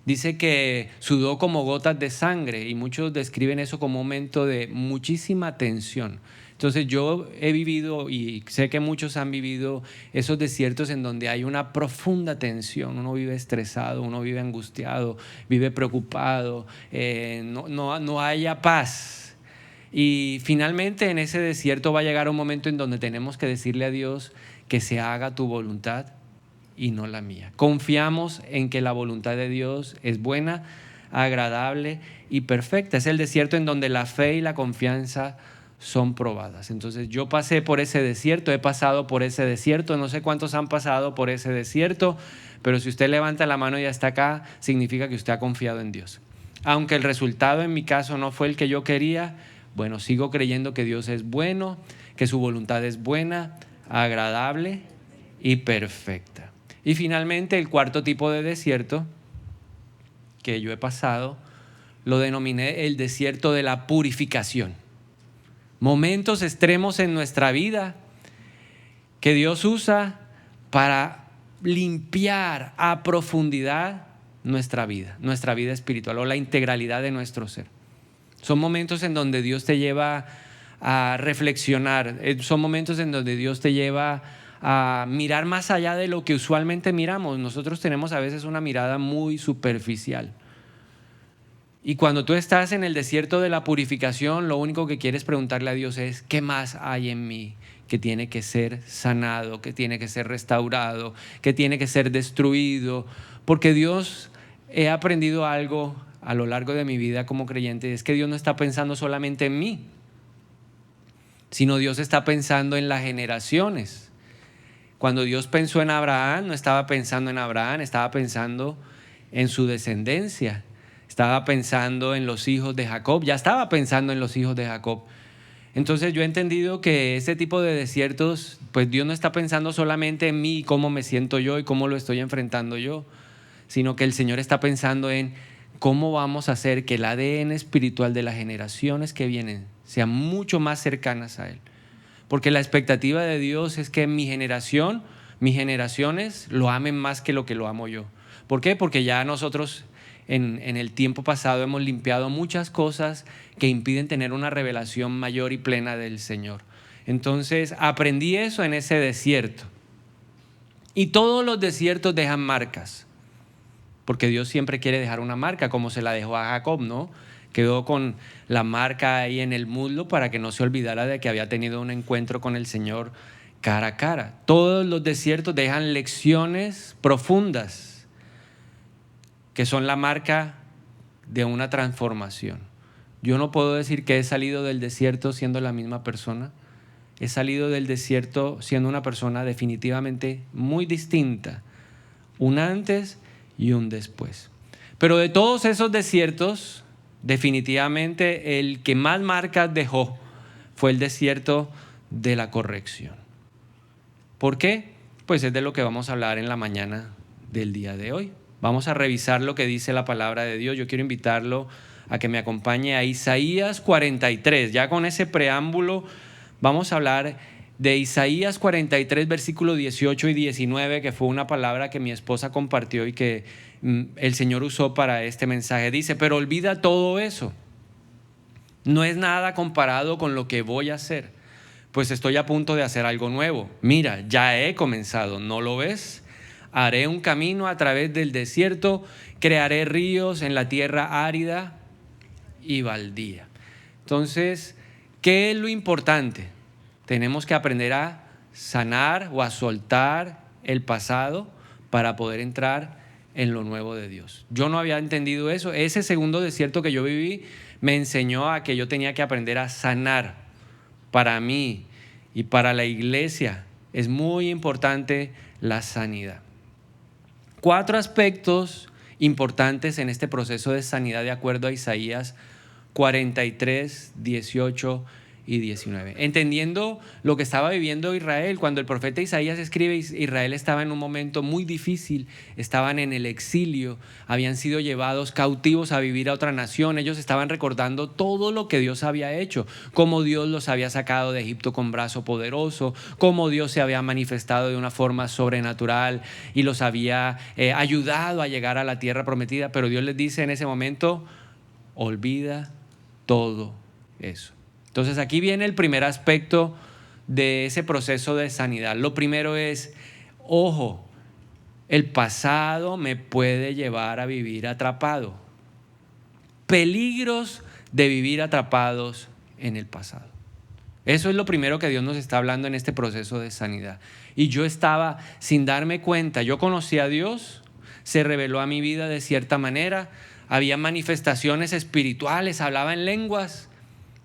Dice que sudó como gotas de sangre, y muchos describen eso como un momento de muchísima tensión. Entonces yo he vivido, y sé que muchos han vivido, esos desiertos en donde hay una profunda tensión. Uno vive estresado, uno vive angustiado, vive preocupado, no haya paz. Y finalmente en ese desierto va a llegar un momento en donde tenemos que decirle a Dios que se haga tu voluntad y no la mía. Confiamos en que la voluntad de Dios es buena, agradable y perfecta. Es el desierto en donde la fe y la confianza son probadas. Entonces yo pasé por ese desierto, he pasado por ese desierto, no sé cuántos han pasado por ese desierto, pero si usted levanta la mano y ya está acá, significa que usted ha confiado en Dios. Aunque el resultado en mi caso no fue el que yo quería, bueno, sigo creyendo que Dios es bueno, que su voluntad es buena, agradable y perfecta. Y finalmente el cuarto tipo de desierto que yo he pasado, lo denominé el desierto de la purificación. Momentos extremos en nuestra vida que Dios usa para limpiar a profundidad nuestra vida espiritual o la integralidad de nuestro ser. Son momentos en donde Dios te lleva a reflexionar, son momentos en donde Dios te lleva a mirar más allá de lo que usualmente miramos. Nosotros tenemos a veces una mirada muy superficial. Y cuando tú estás en el desierto de la purificación, lo único que quieres preguntarle a Dios es, ¿qué más hay en mí que tiene que ser sanado, que tiene que ser restaurado, que tiene que ser destruido? Porque Dios, he aprendido algo a lo largo de mi vida como creyente, es que Dios no está pensando solamente en mí. sino Dios está pensando en las generaciones. Cuando Dios pensó en Abraham, no estaba pensando en Abraham, estaba pensando en su descendencia. Estaba pensando en los hijos de Jacob, ya estaba pensando en los hijos de Jacob. Entonces yo he entendido que este tipo de desiertos, pues Dios no está pensando solamente en mí, cómo me siento yo y cómo lo estoy enfrentando yo, sino que el Señor está pensando en cómo vamos a hacer que el ADN espiritual de las generaciones que vienen sean mucho más cercanas a Él. Porque la expectativa de Dios es que mi generación, mis generaciones lo amen más que lo que lo amo yo. ¿Por qué? Porque ya nosotros en el tiempo pasado hemos limpiado muchas cosas que impiden tener una revelación mayor y plena del Señor. Entonces aprendí eso en ese desierto. Y todos los desiertos dejan marcas, porque Dios siempre quiere dejar una marca, como se la dejó a Jacob, ¿no? Quedó con la marca ahí en el muslo para que no se olvidara de que había tenido un encuentro con el Señor cara a cara. Todos los desiertos dejan lecciones profundas, que son la marca de una transformación. Yo no puedo decir que he salido del desierto siendo la misma persona. He salido del desierto siendo una persona definitivamente muy distinta, un antes y un después. Pero de todos esos desiertos, definitivamente el que más marcas dejó fue el desierto de la corrección. ¿Por qué? Pues es de lo que vamos a hablar en la mañana del día de hoy. Vamos a revisar lo que dice la palabra de Dios. Yo quiero invitarlo a que me acompañe a Isaías 43. Ya con ese preámbulo vamos a hablar de Isaías 43, versículos 18 y 19, que fue una palabra que mi esposa compartió y que el Señor usó para este mensaje. Dice: pero olvida todo eso. No es nada comparado con lo que voy a hacer, pues estoy a punto de hacer algo nuevo. Mira, ya he comenzado, ¿no lo ves? Haré un camino a través del desierto, crearé ríos en la tierra árida y baldía. Entonces, ¿qué es lo importante? Tenemos que aprender a sanar o a soltar el pasado para poder entrar en lo nuevo de Dios. Yo no había entendido eso. Ese segundo desierto que yo viví me enseñó a que yo tenía que aprender a sanar. Para mí y para la iglesia es muy importante la sanidad. 4 aspectos importantes en este proceso de sanidad de acuerdo a Isaías 43, 18 y 19. Entendiendo lo que estaba viviendo Israel, cuando el profeta Isaías escribe, Israel estaba en un momento muy difícil, estaban en el exilio, habían sido llevados cautivos a vivir a otra nación. Ellos estaban recordando todo lo que Dios había hecho, cómo Dios los había sacado de Egipto con brazo poderoso, cómo Dios se había manifestado de una forma sobrenatural y los había ayudado a llegar a la tierra prometida. Pero Dios les dice en ese momento: olvida todo eso. Entonces aquí viene el primer aspecto de ese proceso de sanidad. Lo primero es, ojo, el pasado me puede llevar a vivir atrapado. Peligros de vivir atrapados en el pasado. Eso es lo primero que Dios nos está hablando en este proceso de sanidad. Y yo estaba sin darme cuenta. Yo conocí a Dios, se reveló a mi vida de cierta manera, había manifestaciones espirituales, hablaba en lenguas,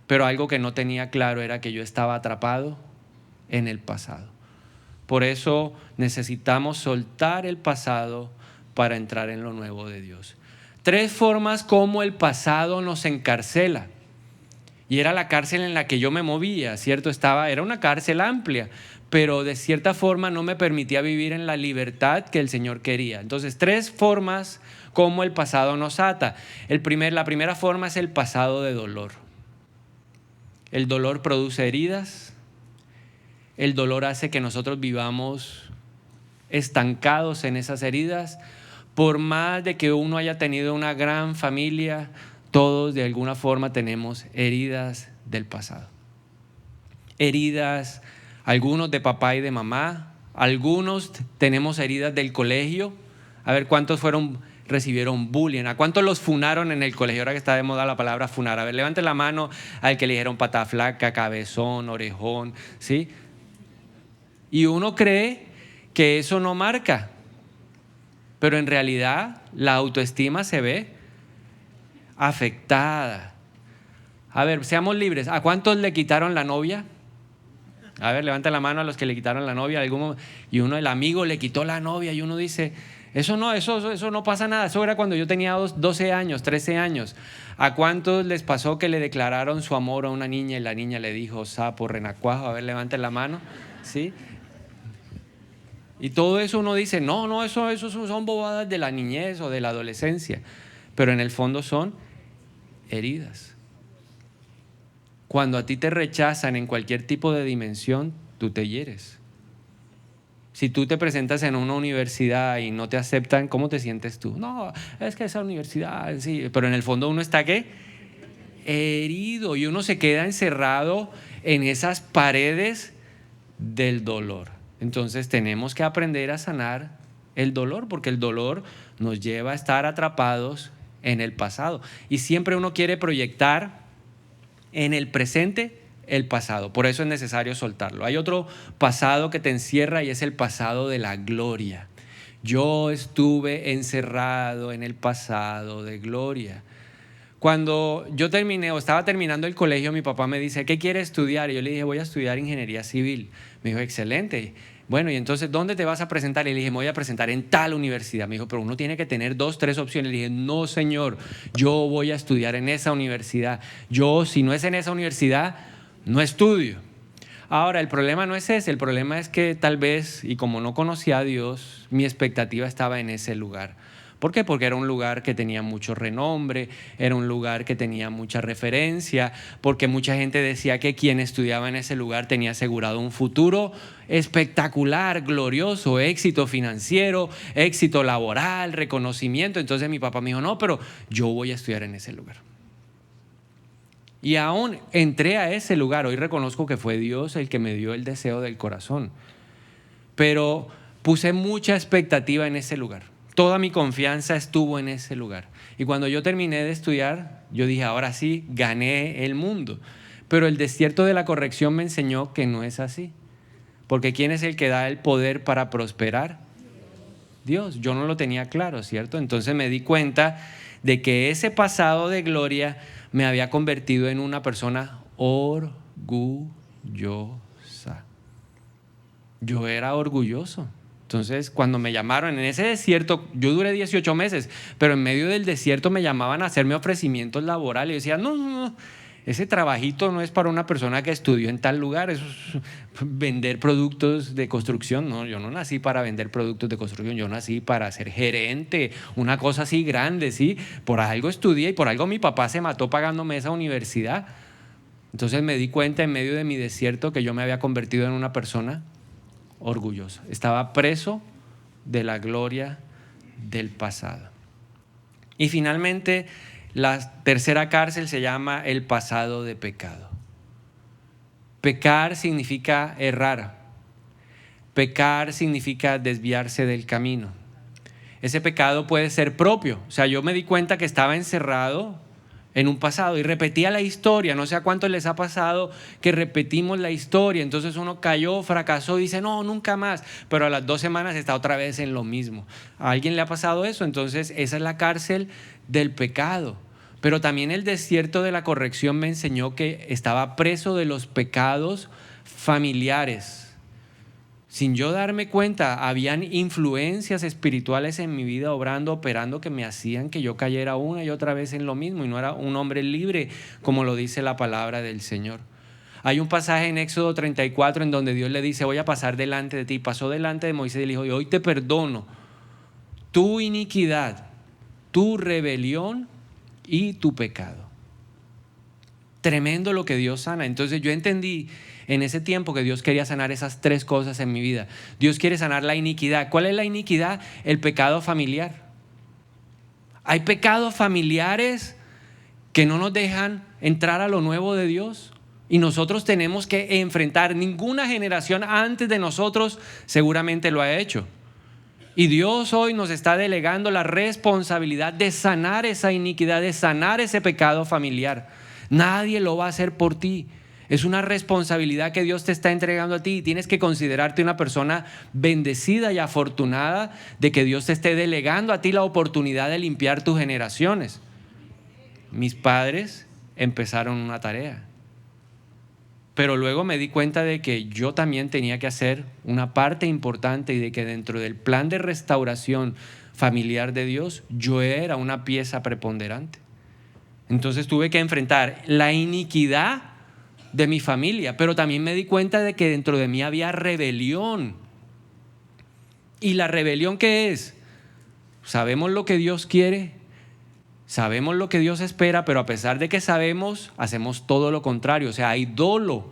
pero algo que no tenía claro era que yo estaba atrapado en el pasado. Por eso necesitamos soltar el pasado para entrar en lo nuevo de Dios. 3 formas como el pasado nos encarcela. Y era la cárcel en la que yo me movía, ¿cierto? Era una cárcel amplia, pero de cierta forma no me permitía vivir en la libertad que el Señor quería. Entonces, 3 formas como el pasado nos ata. La primera forma es el pasado de dolor. El dolor produce heridas. El dolor hace que nosotros vivamos estancados en esas heridas. Por más de que uno haya tenido una gran familia, todos de alguna forma tenemos heridas del pasado. Heridas, algunos de papá y de mamá, algunos tenemos heridas del colegio. A ver, ¿cuántos recibieron bullying? ¿A cuántos los funaron en el colegio? Ahora que está de moda la palabra funar. A ver, levanten la mano al que le dijeron pata flaca, cabezón, orejón, ¿sí? Y uno cree que eso no marca, pero en realidad la autoestima se ve afectada. A ver, seamos libres. ¿A cuántos le quitaron la novia? A ver, levanta la mano a los que le quitaron la novia. Y uno, el amigo, le quitó la novia y uno dice, eso no pasa nada. Eso era cuando yo tenía 12 años, 13 años. ¿A cuántos les pasó que le declararon su amor a una niña y la niña le dijo, sapo, renacuajo? A ver, levanten la mano. ¿Sí? Y todo eso uno dice, no, eso son bobadas de la niñez o de la adolescencia. Pero en el fondo son heridas. Cuando a ti te rechazan en cualquier tipo de dimensión, tú te hieres. Si tú te presentas en una universidad y no te aceptan, ¿cómo te sientes tú? No, es que esa universidad, sí. Pero en el fondo uno está, ¿qué? Herido. Y uno se queda encerrado en esas paredes del dolor. Entonces tenemos que aprender a sanar el dolor, porque el dolor nos lleva a estar atrapados en el pasado. Y siempre uno quiere proyectar en el presente el pasado. Por eso es necesario soltarlo. Hay otro pasado que te encierra y es el pasado de la gloria. Yo estuve encerrado en el pasado de gloria. Cuando yo estaba terminando el colegio, mi papá me dice, ¿qué quieres estudiar? Y yo le dije, voy a estudiar ingeniería civil. Me dijo, excelente. Bueno, y entonces, ¿dónde te vas a presentar? Y le dije, me voy a presentar en tal universidad. Me dijo, pero uno tiene que tener 2, 3 opciones. Le dije, no, señor, yo voy a estudiar en esa universidad. Yo, si no es en esa universidad, no estudio. Ahora, el problema no es ese. El problema es que tal vez, y como no conocía a Dios, mi expectativa estaba en ese lugar. ¿Por qué? Porque era un lugar que tenía mucho renombre, era un lugar que tenía mucha referencia, porque mucha gente decía que quien estudiaba en ese lugar tenía asegurado un futuro espectacular, glorioso, éxito financiero, éxito laboral, reconocimiento. Entonces mi papá me dijo, no, pero yo voy a estudiar en ese lugar. Y aún entré a ese lugar. Hoy reconozco que fue Dios el que me dio el deseo del corazón. Pero puse mucha expectativa en ese lugar. Toda mi confianza estuvo en ese lugar. Y cuando yo terminé de estudiar, yo dije, ahora sí, gané el mundo. Pero el desierto de la corrección me enseñó que no es así. Porque ¿quién es el que da el poder para prosperar? Dios. Yo no lo tenía claro, ¿cierto? Entonces me di cuenta de que ese pasado de gloria me había convertido en una persona orgullosa. Yo era orgulloso. Entonces, cuando me llamaron en ese desierto, yo duré 18 meses, pero en medio del desierto me llamaban a hacerme ofrecimientos laborales. Y yo decía, no, ese trabajito no es para una persona que estudió en tal lugar, eso es vender productos de construcción. No, yo no nací para vender productos de construcción, yo nací para ser gerente, una cosa así grande, ¿sí? Por algo estudié y por algo mi papá se mató pagándome esa universidad. Entonces me di cuenta en medio de mi desierto que yo me había convertido en una persona orgulloso. Estaba preso de la gloria del pasado. Y finalmente, la tercera cárcel se llama el pasado de pecado. Pecar significa errar. Pecar significa desviarse del camino. Ese pecado puede ser propio. O sea, yo me di cuenta que estaba encerrado en un pasado y repetía la historia. No sé a cuántos les ha pasado que repetimos la historia, entonces uno cayó, fracasó y dice no, nunca más, pero a las 2 semanas está otra vez en lo mismo. ¿A alguien le ha pasado eso? Entonces esa es la cárcel del pecado. Pero también el desierto de la corrección me enseñó que estaba preso de los pecados familiares. Sin yo darme cuenta, habían influencias espirituales en mi vida operando que me hacían que yo cayera una y otra vez en lo mismo y no era un hombre libre, como lo dice la palabra del Señor. Hay un pasaje en Éxodo 34 en donde Dios le dice, voy a pasar delante de ti. Pasó delante de Moisés y le dijo, y hoy te perdono tu iniquidad, tu rebelión y tu pecado. Tremendo lo que Dios sana. Entonces yo entendí en ese tiempo que Dios quería sanar esas 3 cosas en mi vida. Dios quiere sanar la iniquidad. ¿Cuál es la iniquidad? El pecado familiar. Hay pecados familiares que no nos dejan entrar a lo nuevo de Dios y nosotros tenemos que enfrentar. Ninguna generación antes de nosotros seguramente lo ha hecho. Y Dios hoy nos está delegando la responsabilidad de sanar esa iniquidad, de sanar ese pecado familiar. Nadie lo va a hacer por ti. Es una responsabilidad que Dios te está entregando a ti y tienes que considerarte una persona bendecida y afortunada de que Dios te esté delegando a ti la oportunidad de limpiar tus generaciones. Mis padres empezaron una tarea, Pero luego me di cuenta de que yo también tenía que hacer una parte importante y de que dentro del plan de restauración familiar de Dios, yo era una pieza preponderante. Entonces tuve que enfrentar la iniquidad de mi familia, pero también me di cuenta de que dentro de mí había rebelión. ¿Y la rebelión qué es? Sabemos lo que Dios quiere, sabemos lo que Dios espera, pero a pesar de que sabemos, hacemos todo lo contrario. O sea, hay dolo.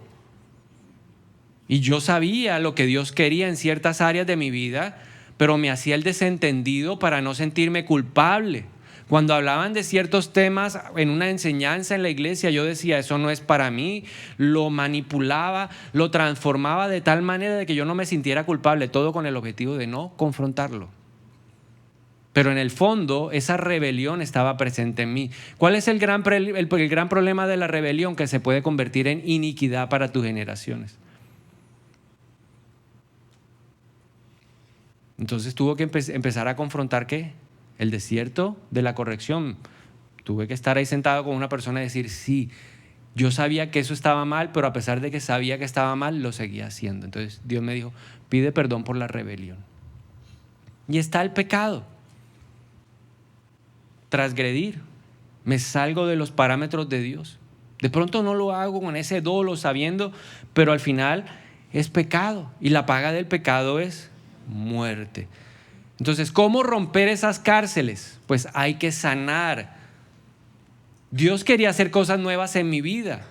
Y yo sabía lo que Dios quería en ciertas áreas de mi vida, pero me hacía el desentendido para no sentirme culpable. Cuando hablaban de ciertos temas en una enseñanza en la iglesia, yo decía, eso no es para mí. Lo manipulaba, lo transformaba de tal manera de que yo no me sintiera culpable, todo con el objetivo de no confrontarlo. Pero en el fondo, esa rebelión estaba presente en mí. ¿Cuál es el gran problema de la rebelión? Que se puede convertir en iniquidad para tus generaciones. Entonces tuvo que empezar a confrontar ¿qué? El desierto de la corrección. Tuve que estar ahí sentado con una persona y decir, sí, yo sabía que eso estaba mal, pero a pesar de que sabía que estaba mal, lo seguía haciendo. Entonces Dios me dijo, pide perdón por la rebelión. Y está el pecado. Transgredir. Me salgo de los parámetros de Dios. De pronto no lo hago con ese dolo, sabiendo, pero al final es pecado. Y la paga del pecado es muerte. Entonces, ¿cómo romper esas cárceles? Pues hay que sanar. Dios quería hacer cosas nuevas en mi vida.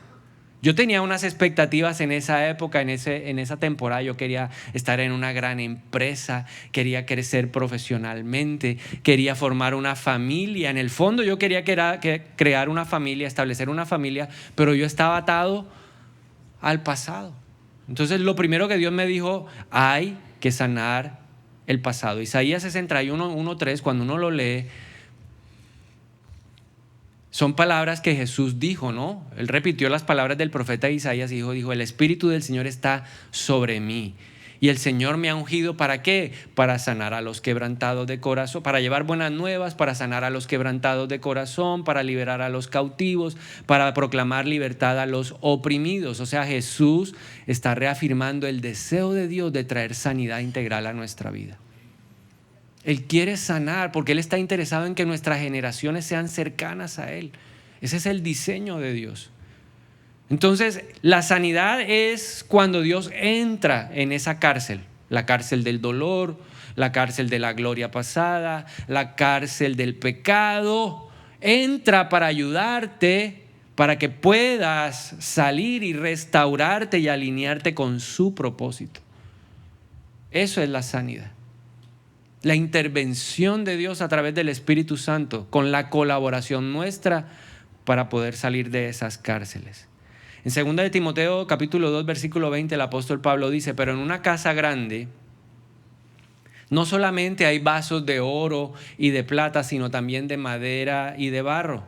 Yo tenía unas expectativas en esa época, en esa temporada. Yo quería estar en una gran empresa, quería crecer profesionalmente, quería formar una familia. En el fondo yo quería crear una familia, establecer una familia, pero yo estaba atado al pasado. Entonces lo primero que Dios me dijo, hay que sanar el pasado. Isaías 61, 1:3, cuando uno lo lee, son palabras que Jesús dijo, ¿no? Él repitió las palabras del profeta Isaías y dijo, el Espíritu del Señor está sobre mí. Y el Señor me ha ungido, ¿para qué? Para sanar a los quebrantados de corazón, para llevar buenas nuevas, para sanar a los quebrantados de corazón, para liberar a los cautivos, para proclamar libertad a los oprimidos. O sea, Jesús está reafirmando el deseo de Dios de traer sanidad integral a nuestra vida. Él quiere sanar porque Él está interesado en que nuestras generaciones sean cercanas a Él. Ese es el diseño de Dios. Entonces, la sanidad es cuando Dios entra en esa cárcel, la cárcel del dolor, la cárcel de la gloria pasada, la cárcel del pecado. Entra para ayudarte, para que puedas salir y restaurarte y alinearte con su propósito. Eso es la sanidad. La intervención de Dios a través del Espíritu Santo, con la colaboración nuestra para poder salir de esas cárceles. En 2 de Timoteo capítulo 2 versículo 20 el apóstol Pablo dice, pero en una casa grande no solamente hay vasos de oro y de plata, sino también de madera y de barro.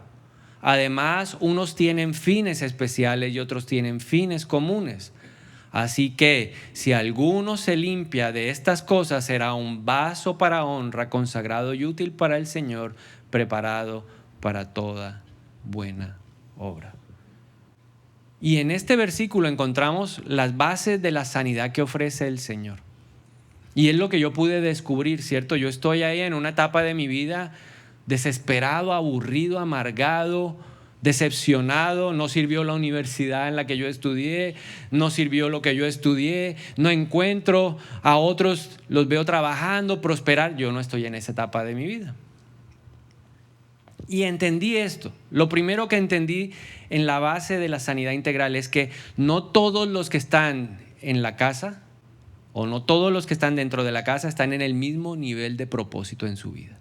Además, unos tienen fines especiales y otros tienen fines comunes. Así que si alguno se limpia de estas cosas, será un vaso para honra, consagrado y útil para el Señor, preparado para toda buena obra. Y en este versículo encontramos las bases de la sanidad que ofrece el Señor. Y es lo que yo pude descubrir, ¿cierto? Yo estoy ahí en una etapa de mi vida desesperado, aburrido, amargado, decepcionado. No sirvió la universidad en la que yo estudié, no sirvió lo que yo estudié, no encuentro a otros, los veo trabajando, prosperar. Yo no estoy en esa etapa de mi vida. Y entendí esto. Lo primero que entendí en la base de la sanidad integral es que no todos los que están en la casa o no todos los que están dentro de la casa están en el mismo nivel de propósito en su vida.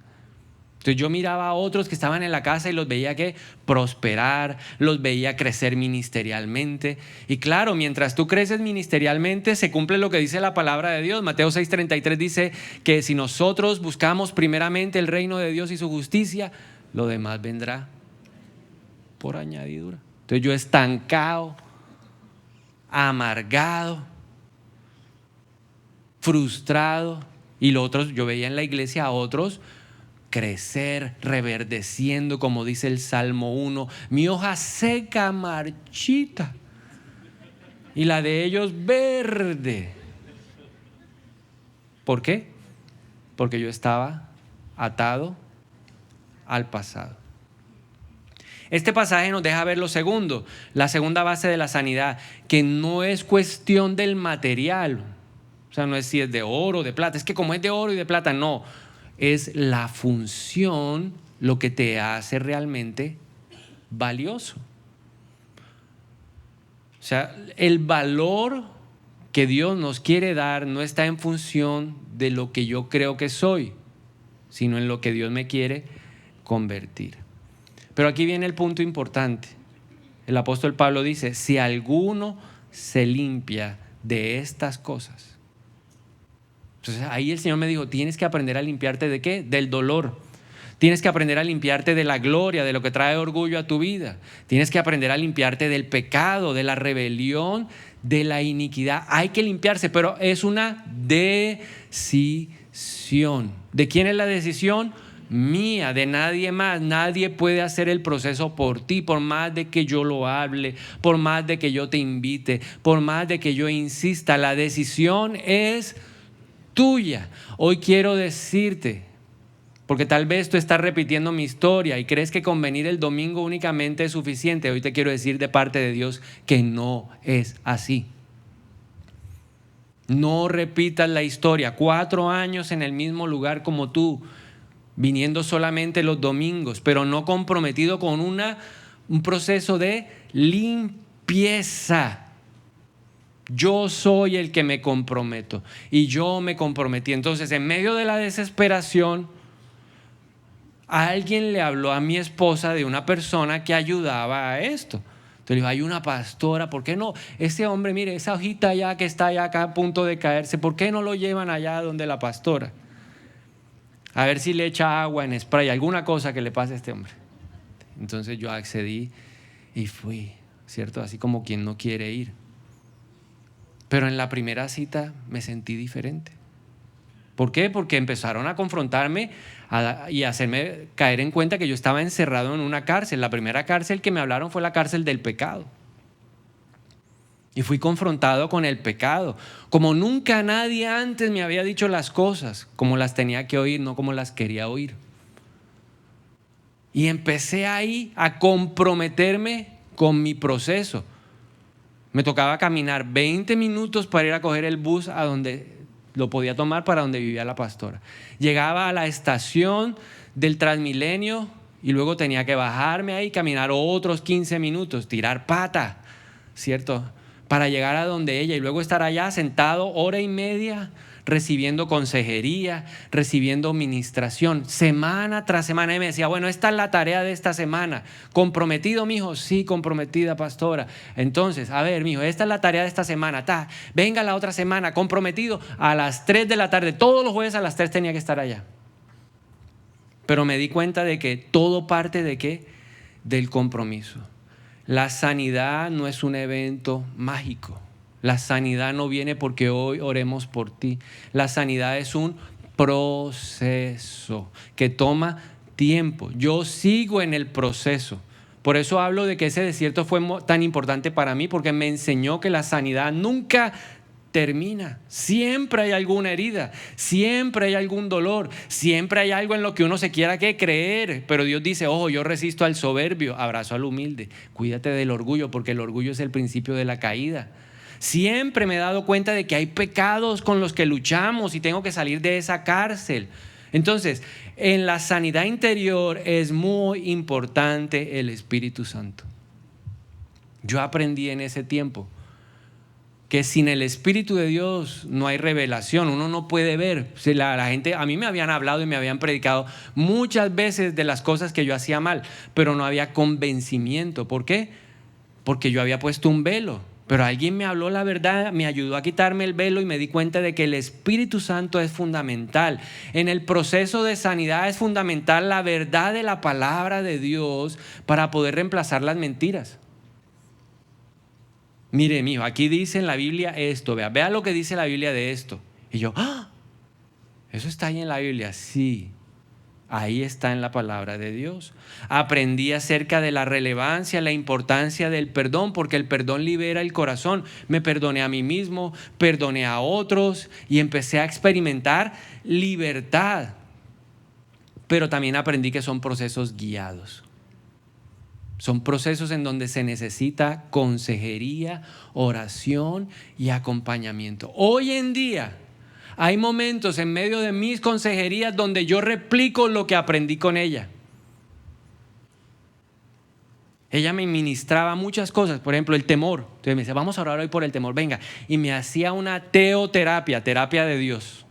Entonces yo miraba a otros que estaban en la casa y los veía que prosperar, los veía crecer ministerialmente. Y claro, mientras tú creces ministerialmente, se cumple lo que dice la palabra de Dios. Mateo 6:33 dice que si nosotros buscamos primeramente el reino de Dios y su justicia, lo demás vendrá por añadidura. Entonces yo estancado, amargado, frustrado. Y los otros, yo veía en la iglesia a otros crecer, reverdeciendo, como dice el Salmo 1, mi hoja seca, marchita. y la de ellos verde. ¿Por qué? Porque yo estaba atado al pasado. Este pasaje nos deja ver lo segundo, la segunda base de la sanidad, que no es cuestión del material. O sea, no es si es de oro o de plata. Es que como es de oro y de plata, no. Es la función lo que te hace realmente valioso. O sea, el valor que Dios nos quiere dar no está en función de lo que yo creo que soy, sino en lo que Dios me quiere convertir. Pero aquí viene el punto importante. El apóstol Pablo dice, si alguno se limpia de estas cosas. Entonces ahí el Señor me dijo, tienes que aprender a limpiarte ¿de qué? Del dolor. Tienes que aprender a limpiarte de la gloria, de lo que trae orgullo a tu vida. Tienes que aprender a limpiarte del pecado, de la rebelión, de la iniquidad. Hay que limpiarse, pero es una decisión. ¿De quién es la decisión? Mía, de nadie más. Nadie puede hacer el proceso por ti, por más de que yo lo hable, por más de que yo te invite, por más de que yo insista. La decisión es tuya. Hoy quiero decirte, porque tal vez tú estás repitiendo mi historia y crees que con venir el domingo únicamente es suficiente. Hoy te quiero decir de parte de Dios que no es así. No repitas la historia. 4 años en el mismo lugar como tú, viniendo solamente los domingos, pero no comprometido con un proceso de limpieza. Yo soy el que me comprometo y yo me comprometí. Entonces, en medio de la desesperación, alguien le habló a mi esposa de una persona que ayudaba a esto. Entonces le dijo, hay una pastora, ¿por qué no? Ese hombre, mire, esa hojita allá que está allá acá a punto de caerse, ¿por qué no lo llevan allá donde la pastora? A ver si le echa agua en spray, alguna cosa que le pase a este hombre. Entonces yo accedí y fui, ¿cierto? Así como quien no quiere ir. Pero en la primera cita me sentí diferente. ¿Por qué? Porque empezaron a confrontarme y a hacerme caer en cuenta que yo estaba encerrado en una cárcel. La primera cárcel que me hablaron fue la cárcel del pecado. Y fui confrontado con el pecado. Como nunca nadie antes me había dicho las cosas, como las tenía que oír, no como las quería oír. Y empecé ahí a comprometerme con mi proceso. Me tocaba caminar 20 minutos para ir a coger el bus a donde lo podía tomar, para donde vivía la pastora. Llegaba a la estación del Transmilenio y luego tenía que bajarme ahí, caminar otros 15 minutos, tirar pata, ¿cierto? Para llegar a donde ella y luego estar allá sentado 1:30 recibiendo consejería, recibiendo ministración, semana tras semana. Y me decía, bueno, esta es la tarea de esta semana. ¿Comprometido, mijo? Sí, comprometida, pastora. Entonces, a ver, mijo, esta es la tarea de esta semana. Venga la otra semana, comprometido a las 3 de la tarde. Todos los jueves a las 3 tenía que estar allá. Pero me di cuenta de que todo parte de ¿qué? Del compromiso. La sanidad no es un evento mágico. La sanidad no viene porque hoy oremos por ti. La sanidad es un proceso que toma tiempo. Yo sigo en el proceso. Por eso hablo de que ese desierto fue tan importante para mí, porque me enseñó que la sanidad nunca termina. Siempre hay alguna herida, siempre hay algún dolor, siempre hay algo en lo que uno se quiera que creer. Pero Dios dice, ojo, yo resisto al soberbio, abrazo al humilde. Cuídate del orgullo, porque el orgullo es el principio de la caída. Siempre me he dado cuenta de que hay pecados con los que luchamos y tengo que salir de esa cárcel. Entonces, en la sanidad interior es muy importante el Espíritu Santo. Yo aprendí en ese tiempo que sin el Espíritu de Dios no hay revelación, uno no puede ver. La gente, a mí me habían hablado y me habían predicado muchas veces de las cosas que yo hacía mal, pero no había convencimiento. ¿Por qué? Porque yo había puesto un velo. Pero alguien me habló la verdad, me ayudó a quitarme el velo y me di cuenta de que el Espíritu Santo es fundamental. En el proceso de sanidad es fundamental la verdad de la palabra de Dios para poder reemplazar las mentiras. Mire, mijo, aquí dice en la Biblia esto, vea lo que dice la Biblia de esto. Y yo, ¿eso está ahí en la Biblia? Sí. Ahí está en la palabra de Dios. Aprendí acerca de la relevancia, la importancia del perdón, porque el perdón libera el corazón. Me perdoné a mí mismo, perdoné a otros y empecé a experimentar libertad. Pero también aprendí que son procesos guiados. Son procesos en donde se necesita consejería, oración y acompañamiento. Hoy en día hay momentos en medio de mis consejerías donde yo replico lo que aprendí con ella. Ella me ministraba muchas cosas, por ejemplo, el temor. Entonces me decía, vamos a orar hoy por el temor, venga. Y me hacía una teoterapia, terapia de Dios.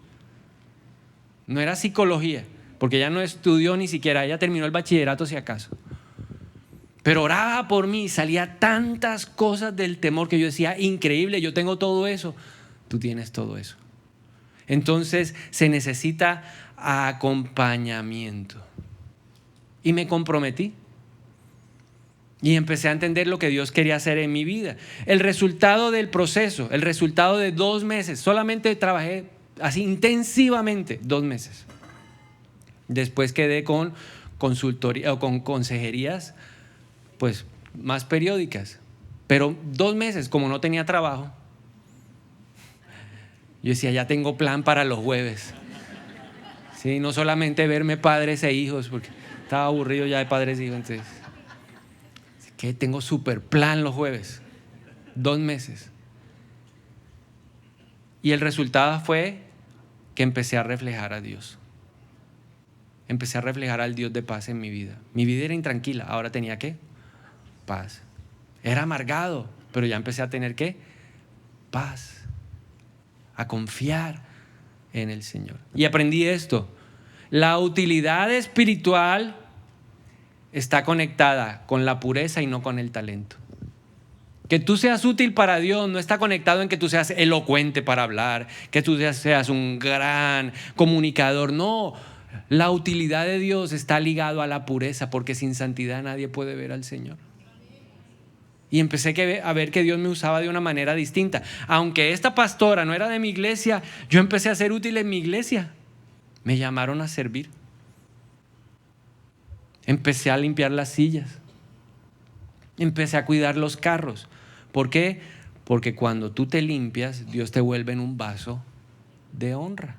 No era psicología, porque ella no estudió ni siquiera, ella terminó el bachillerato si acaso. Pero oraba por mí, salía tantas cosas del temor que yo decía, increíble, yo tengo todo eso. Tú tienes todo eso. Entonces se necesita acompañamiento. Y me comprometí. Y empecé a entender lo que Dios quería hacer en mi vida. El resultado del proceso, el resultado de 2 meses, solamente trabajé así intensivamente 2 meses. Después quedé con consultoría o con consejerías pues más periódicas. Pero 2 meses, como no tenía trabajo, yo decía, ya tengo plan para los jueves. Sí, no solamente verme padres e hijos, porque estaba aburrido ya de padres e hijos. Entonces, que tengo súper plan los jueves. 2 meses. Y el resultado fue que empecé a reflejar a Dios. Empecé a reflejar al Dios de paz en mi vida. Mi vida era intranquila, ahora tenía ¿qué? Paz. Era amargado, pero ya empecé a tener ¿qué? Paz. A confiar en el Señor. Y aprendí esto. La utilidad espiritual está conectada con la pureza y no con el talento. Que tú seas útil para Dios no está conectado en que tú seas elocuente para hablar, que tú seas un gran comunicador. No, la utilidad de Dios está ligado a la pureza, porque sin santidad nadie puede ver al Señor. Y empecé a ver que Dios me usaba de una manera distinta. Aunque esta pastora no era de mi iglesia, yo empecé a ser útil en mi iglesia. Me llamaron a servir. Empecé a limpiar las sillas. Empecé a cuidar los carros. ¿Por qué? Porque cuando tú te limpias, Dios te vuelve en un vaso de honra.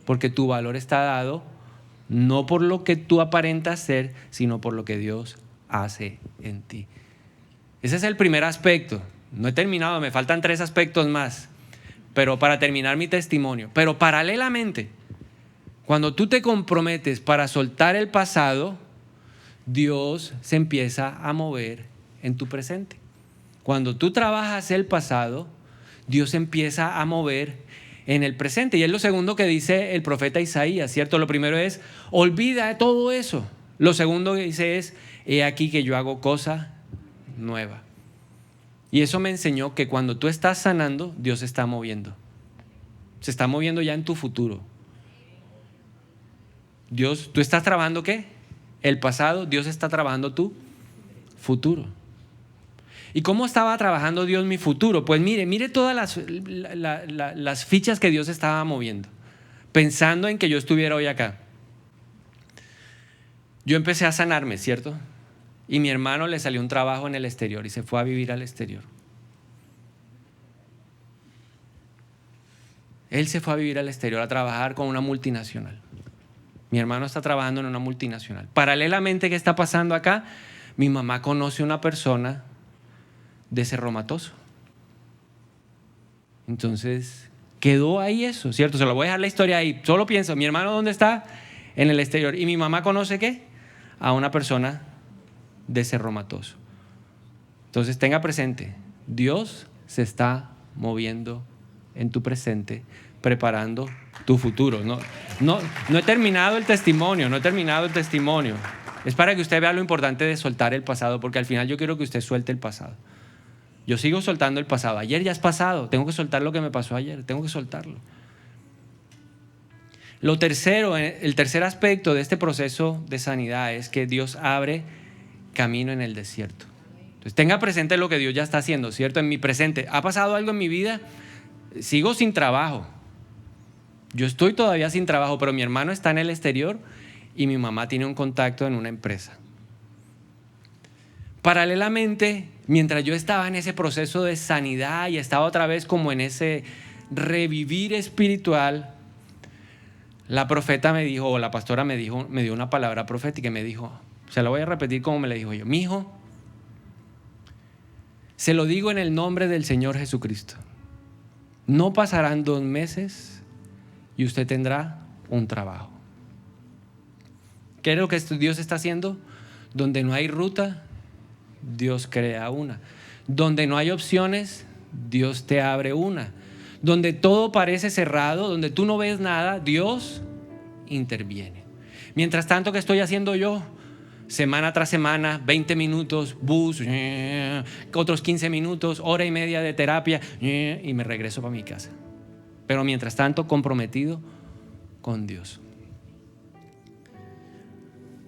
Porque tu valor está dado no por lo que tú aparentas ser, sino por lo que Dios hace en ti. Ese es el primer aspecto. No he terminado, me faltan 3 aspectos más. Pero para terminar mi testimonio. Pero paralelamente, cuando tú te comprometes para soltar el pasado, Dios se empieza a mover en tu presente. Cuando tú trabajas el pasado, Dios empieza a mover en el presente. Y es lo segundo que dice el profeta Isaías, ¿cierto? Lo primero es, olvida de todo eso. Lo segundo que dice es, he aquí que yo hago cosa nueva. Y eso me enseñó que cuando tú estás sanando, Dios se está moviendo. Se está moviendo ya en tu futuro. Dios, ¿tú estás trabajando qué? El pasado. Dios está trabajando tu futuro. ¿Y cómo estaba trabajando Dios mi futuro? Pues mire todas las fichas que Dios estaba moviendo, pensando en que yo estuviera hoy acá. Yo empecé a sanarme, ¿cierto? Y mi hermano le salió un trabajo en el exterior y se fue a vivir al exterior. Él se fue a vivir al exterior a trabajar con una multinacional. Mi hermano está trabajando en una multinacional. Paralelamente, ¿qué está pasando acá? Mi mamá conoce una persona de Cerro Matoso. Entonces, quedó ahí eso, ¿cierto? Se lo voy a dejar la historia ahí. Solo pienso, ¿mi hermano dónde está? En el exterior. ¿Y mi mamá conoce qué? A una persona de Cerro Matoso. Entonces tenga presente, Dios se está moviendo en tu presente, preparando tu futuro. No he terminado el testimonio, Es para que usted vea lo importante de soltar el pasado, porque al final yo quiero que usted suelte el pasado. Yo sigo soltando el pasado. Ayer ya es pasado, tengo que soltar lo que me pasó ayer, tengo que soltarlo. Lo tercero, el tercer aspecto de este proceso de sanidad es que Dios abre camino en el desierto. Entonces tenga presente lo que Dios ya está haciendo, ¿cierto? En mi presente, ¿ha pasado algo en mi vida? Sigo sin trabajo. Yo estoy todavía sin trabajo, pero mi hermano está en el exterior y mi mamá tiene un contacto en una empresa. Paralelamente, mientras yo estaba en ese proceso de sanidad y estaba otra vez como en ese revivir espiritual, la profeta me dijo, o la pastora me dio una palabra profética y me dijo, se la voy a repetir como me la dijo yo: mi hijo, se lo digo en el nombre del Señor Jesucristo, no pasarán 2 meses y usted tendrá un trabajo. ¿Qué es lo que Dios está haciendo? Donde no hay ruta, Dios crea una. Donde no hay opciones, Dios te abre una. Donde todo parece cerrado, donde tú no ves nada, Dios interviene. Mientras tanto, ¿qué estoy haciendo yo? Semana tras semana, 20 minutos, bus, otros 15 minutos, hora y media de terapia, y me regreso para mi casa. Pero mientras tanto, comprometido con Dios.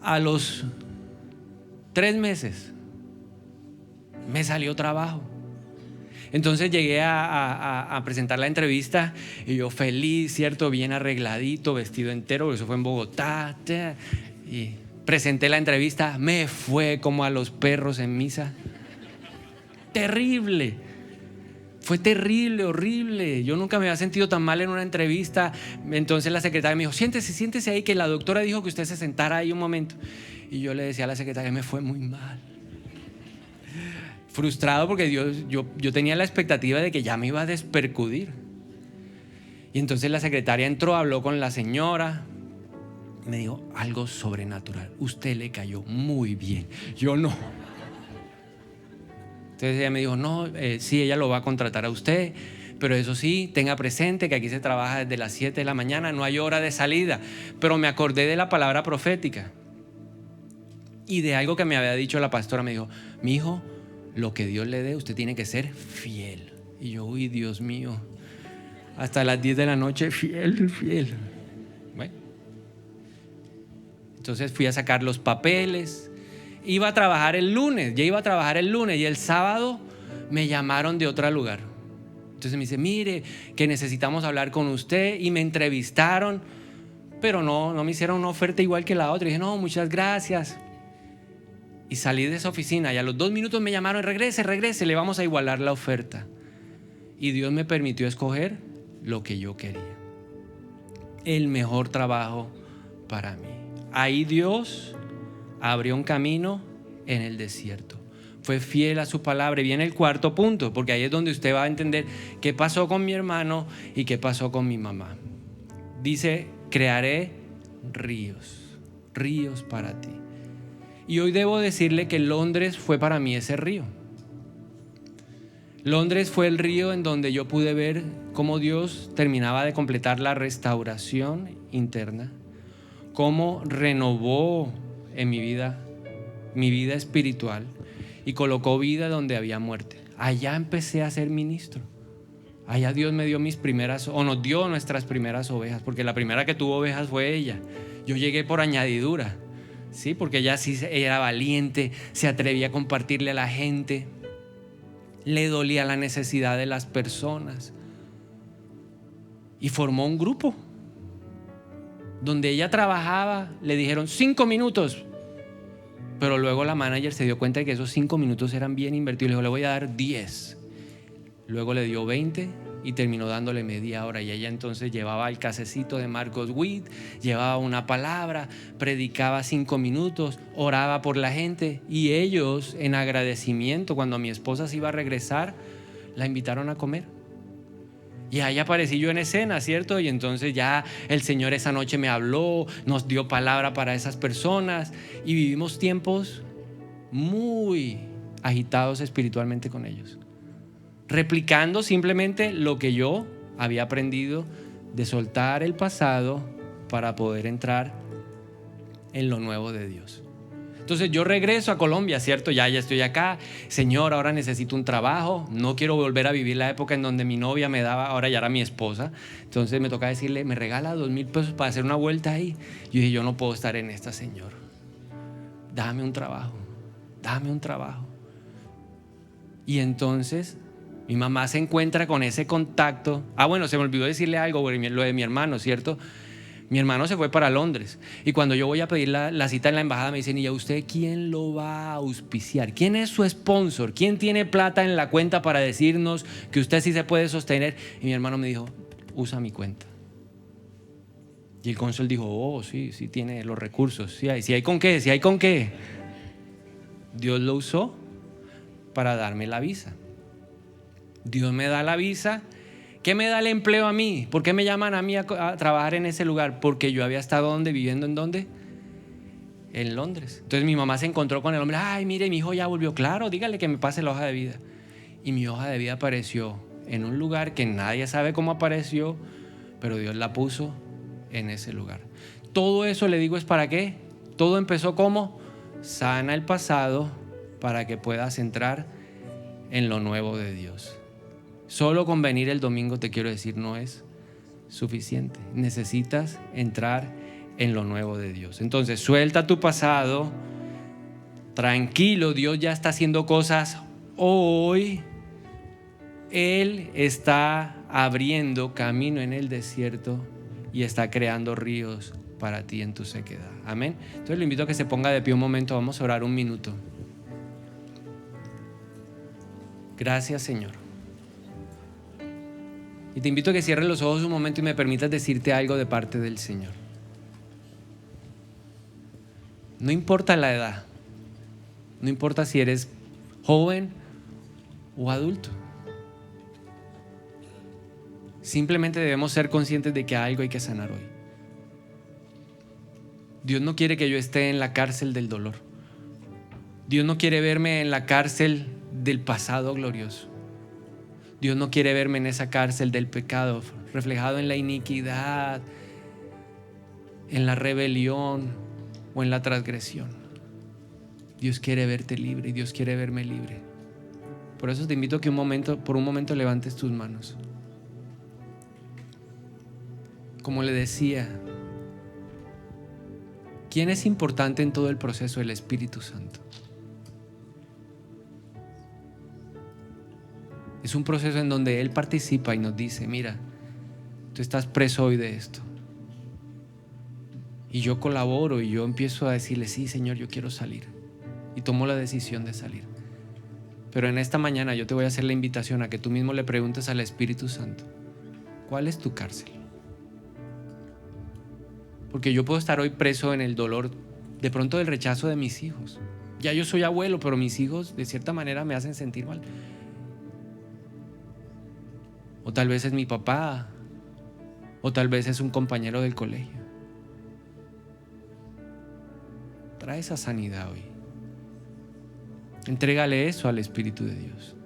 A los 3 meses me salió trabajo. Entonces llegué a presentar la entrevista y yo feliz, ¿cierto? Bien arregladito, vestido entero, porque eso fue en Bogotá. Y presenté la entrevista, me fue como a los perros en misa. Terrible. Fue terrible, horrible. Yo nunca me había sentido tan mal en una entrevista. Entonces la secretaria me dijo, siéntese ahí, que la doctora dijo que usted se sentara ahí un momento. Y yo le decía a la secretaria, me fue muy mal. Frustrado porque yo tenía la expectativa de que ya me iba a despercudir. Y entonces la secretaria entró, habló con la señora, me dijo, algo sobrenatural, usted le cayó muy bien. Yo no. Entonces ella me dijo, no, sí, ella lo va a contratar a usted, pero eso sí, tenga presente que aquí se trabaja desde las 7 de la mañana, no hay hora de salida. Pero me acordé de la palabra profética y de algo que me había dicho la pastora. Me dijo, mi hijo, lo que Dios le dé, usted tiene que ser fiel. Y yo, uy, Dios mío, hasta las 10 de la noche, fiel. Bueno. Entonces fui a sacar los papeles. Iba a trabajar el lunes y el sábado me llamaron de otro lugar. Entonces me dice, mire, que necesitamos hablar con usted, y me entrevistaron, pero no me hicieron una oferta igual que la otra. Y dije, no, muchas gracias. Y salí de esa oficina y a los 2 minutos me llamaron, regrese, le vamos a igualar la oferta. Y Dios me permitió escoger lo que yo quería, el mejor trabajo para mí. Ahí Dios abrió un camino en el desierto. Fue fiel a su palabra. Y viene el 4.º punto, porque ahí es donde usted va a entender qué pasó con mi hermano y qué pasó con mi mamá. Dice, crearé ríos para ti. Y hoy debo decirle que Londres fue para mí ese río. Londres fue el río en donde yo pude ver cómo Dios terminaba de completar la restauración interna, cómo renovó en mi vida espiritual y colocó vida donde había muerte. Allá empecé a ser ministro. Allá Dios me dio nos dio nuestras primeras ovejas, porque la primera que tuvo ovejas fue ella. Yo llegué por añadidura. Sí, porque ella sí era valiente, se atrevía a compartirle a la gente, le dolía la necesidad de las personas y formó un grupo donde ella trabajaba. Le dijeron 5 minutos, pero luego la manager se dio cuenta de que esos 5 minutos eran bien invertidos. Le dijo, le voy a dar 10. Luego le dio 20 y terminó dándole media hora. Y ella entonces llevaba el casecito de Marcos Witt, llevaba una palabra, predicaba 5 minutos, oraba por la gente. Y ellos, en agradecimiento, cuando mi esposa se iba a regresar, la invitaron a comer. Y ahí aparecí yo en escena, ¿cierto? Y entonces ya el Señor esa noche me habló, nos dio palabra para esas personas y vivimos tiempos muy agitados espiritualmente con ellos, replicando simplemente lo que yo había aprendido de soltar el pasado para poder entrar en lo nuevo de Dios. Entonces yo regreso a Colombia, ¿cierto? Ya estoy acá. Señor, ahora necesito un trabajo. No quiero volver a vivir la época en donde mi novia me daba, ahora ya era mi esposa. Entonces me toca decirle, me regala 2,000 pesos para hacer una vuelta ahí. Yo dije, yo no puedo estar en esta, Señor. Dame un trabajo. Y entonces mi mamá se encuentra con ese contacto. Bueno, se me olvidó decirle algo, lo de mi hermano, ¿cierto? Mi hermano se fue para Londres y cuando yo voy a pedir la cita en la embajada me dicen, ¿y a usted quién lo va a auspiciar? ¿Quién es su sponsor? ¿Quién tiene plata en la cuenta para decirnos que usted sí se puede sostener? Y mi hermano me dijo, usa mi cuenta. Y el cónsul dijo, oh, sí tiene los recursos. Sí hay con qué, sí hay con qué. Dios lo usó para darme la visa. Dios me da la visa. ¿Qué me da el empleo a mí? ¿Por qué me llaman a mí a trabajar en ese lugar? Porque yo había estado viviendo ¿en dónde? En Londres. Entonces mi mamá se encontró con el hombre. Ay, mire, mi hijo ya volvió. Claro, dígale que me pase la hoja de vida. Y mi hoja de vida apareció en un lugar que nadie sabe cómo apareció, pero Dios la puso en ese lugar. Todo eso le digo es para qué. Todo empezó como sana el pasado para que puedas entrar en lo nuevo de Dios. Solo con venir el domingo, te quiero decir, no es suficiente. Necesitas entrar en lo nuevo de Dios. Entonces, suelta tu pasado. Tranquilo, Dios ya está haciendo cosas hoy. Él está abriendo camino en el desierto y está creando ríos para ti en tu sequedad. Amén. Entonces, le invito a que se ponga de pie un momento. Vamos a orar un minuto. Gracias, Señor. Y te invito a que cierres los ojos un momento y me permitas decirte algo de parte del Señor. No importa la edad, no importa si eres joven o adulto. Simplemente debemos ser conscientes de que algo hay que sanar hoy. Dios no quiere que yo esté en la cárcel del dolor. Dios no quiere verme en la cárcel del pasado glorioso. Dios no quiere verme en esa cárcel del pecado, reflejado en la iniquidad, en la rebelión o en la transgresión. Dios quiere verte libre y Dios quiere verme libre. Por eso te invito a que por un momento levantes tus manos. Como le decía, ¿quién es importante en todo el proceso? El Espíritu Santo. Es un proceso en donde Él participa y nos dice, mira, tú estás preso hoy de esto. Y yo colaboro y yo empiezo a decirle, sí, Señor, yo quiero salir. Y tomo la decisión de salir. Pero en esta mañana yo te voy a hacer la invitación a que tú mismo le preguntes al Espíritu Santo, ¿cuál es tu cárcel? Porque yo puedo estar hoy preso en el dolor, de pronto del rechazo de mis hijos. Ya yo soy abuelo, pero mis hijos de cierta manera me hacen sentir mal. O tal vez es mi papá, o tal vez es un compañero del colegio. Trae esa sanidad hoy. Entrégale eso al Espíritu de Dios.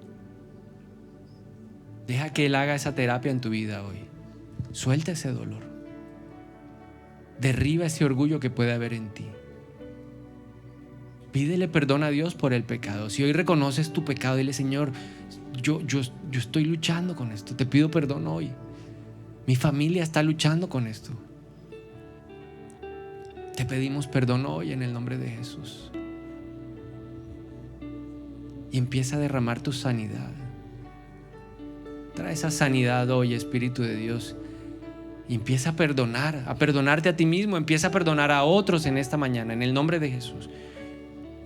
Deja que Él haga esa terapia en tu vida hoy. Suelta ese dolor. Derriba ese orgullo que puede haber en ti. Pídele perdón a Dios por el pecado. Si hoy reconoces tu pecado, dile, Señor, yo estoy luchando con esto. Te pido perdón hoy. Mi familia está luchando con esto. Te pedimos perdón hoy en el nombre de Jesús. Y empieza a derramar tu sanidad. Trae esa sanidad hoy, Espíritu de Dios. Y empieza a perdonarte a ti mismo. Empieza a perdonar a otros en esta mañana, en el nombre de Jesús.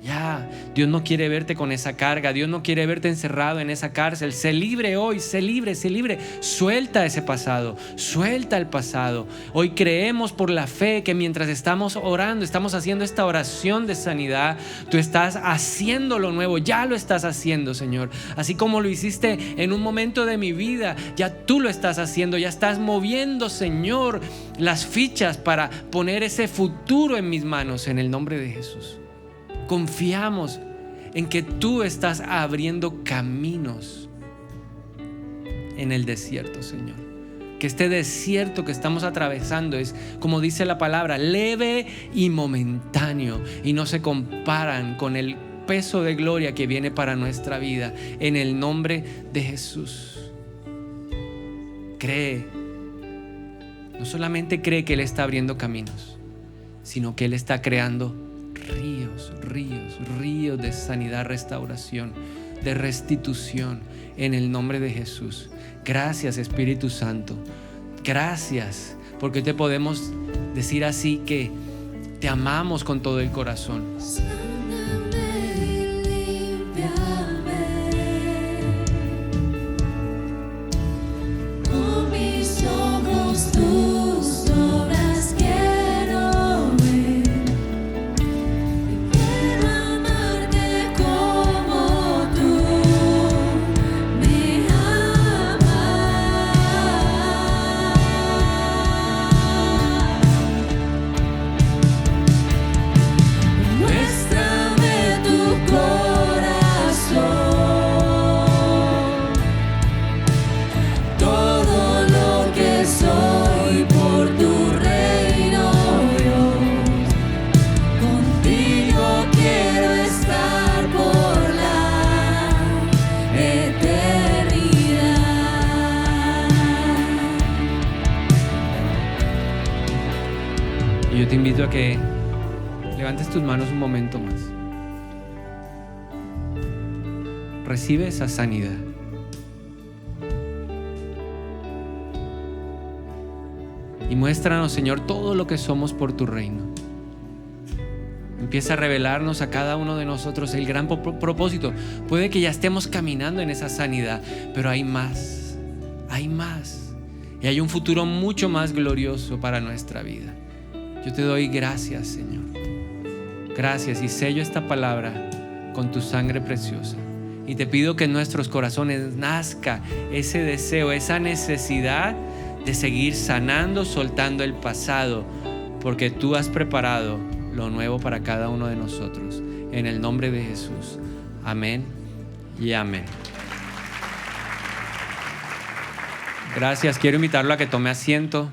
Ya, Dios no quiere verte con esa carga. Dios no quiere verte encerrado en esa cárcel. Sé libre hoy, sé libre, sé libre. Suelta ese pasado, suelta el pasado. Hoy creemos por la fe que mientras estamos orando, estamos haciendo esta oración de sanidad, tú estás haciendo lo nuevo, ya lo estás haciendo, Señor. Así como lo hiciste en un momento de mi vida, ya tú lo estás haciendo, ya estás moviendo, Señor, las fichas para poner ese futuro en mis manos en el nombre de Jesús. Confiamos en que tú estás abriendo caminos en el desierto, Señor. Que este desierto que estamos atravesando es, como dice la palabra, leve y momentáneo, y no se comparan con el peso de gloria que viene para nuestra vida. En el nombre de Jesús. Cree. No solamente cree que Él está abriendo caminos, sino que Él está creando ríos de sanidad, restauración, de restitución en el nombre de Jesús. Gracias, Espíritu Santo. Gracias porque te podemos decir así que te amamos con todo el corazón. Con mis ojos tus obras quiero ver, y quiero amarte como tú me amas. Muéstrame tu corazón, todo lo que soy por tu reino, Dios. Contigo quiero estar por la eternidad. Y yo te invito a que levantes tus manos un momento más. Recibe esa sanidad. Y muéstranos, Señor, todo lo que somos por tu reino. Empieza a revelarnos a cada uno de nosotros el gran propósito. Puede que ya estemos caminando en esa sanidad, pero hay más. Hay más. Y hay un futuro mucho más glorioso para nuestra vida. Yo te doy gracias, Señor. Gracias, y sello esta palabra con tu sangre preciosa. Y te pido que en nuestros corazones nazca ese deseo, esa necesidad de seguir sanando, soltando el pasado, porque tú has preparado lo nuevo para cada uno de nosotros. En el nombre de Jesús. Amén y amén. Gracias. Quiero invitarlo a que tome asiento.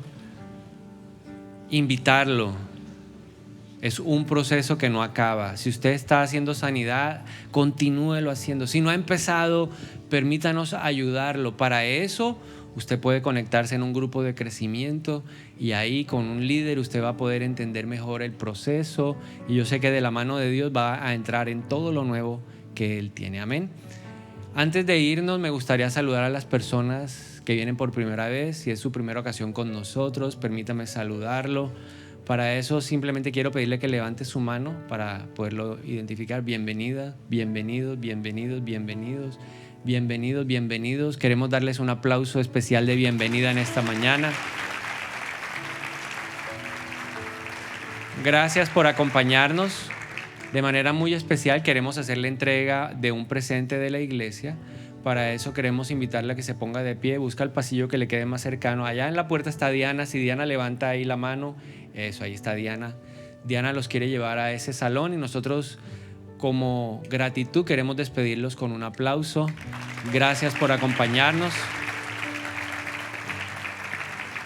Invitarlo. Es un proceso que no acaba. Si usted está haciendo sanidad, continúelo haciendo. Si no ha empezado, permítanos ayudarlo. Para eso, usted puede conectarse en un grupo de crecimiento y ahí con un líder usted va a poder entender mejor el proceso. Y yo sé que de la mano de Dios va a entrar en todo lo nuevo que Él tiene. Amén. Antes de irnos, me gustaría saludar a las personas que vienen por primera vez. Si es su primera ocasión con nosotros, permítame saludarlo. Para eso simplemente quiero pedirle que levante su mano para poderlo identificar. Bienvenida, bienvenidos, bienvenidos, bienvenidos, bienvenidos, bienvenidos. Queremos darles un aplauso especial de bienvenida en esta mañana. Gracias por acompañarnos. De manera muy especial queremos hacerle entrega de un presente de la iglesia. Para eso queremos invitarle a que se ponga de pie, busca el pasillo que le quede más cercano. Allá en la puerta está Diana. Si Diana levanta ahí la mano, eso, ahí está Diana. Diana los quiere llevar a ese salón y nosotros, como gratitud, queremos despedirlos con un aplauso. Gracias por acompañarnos.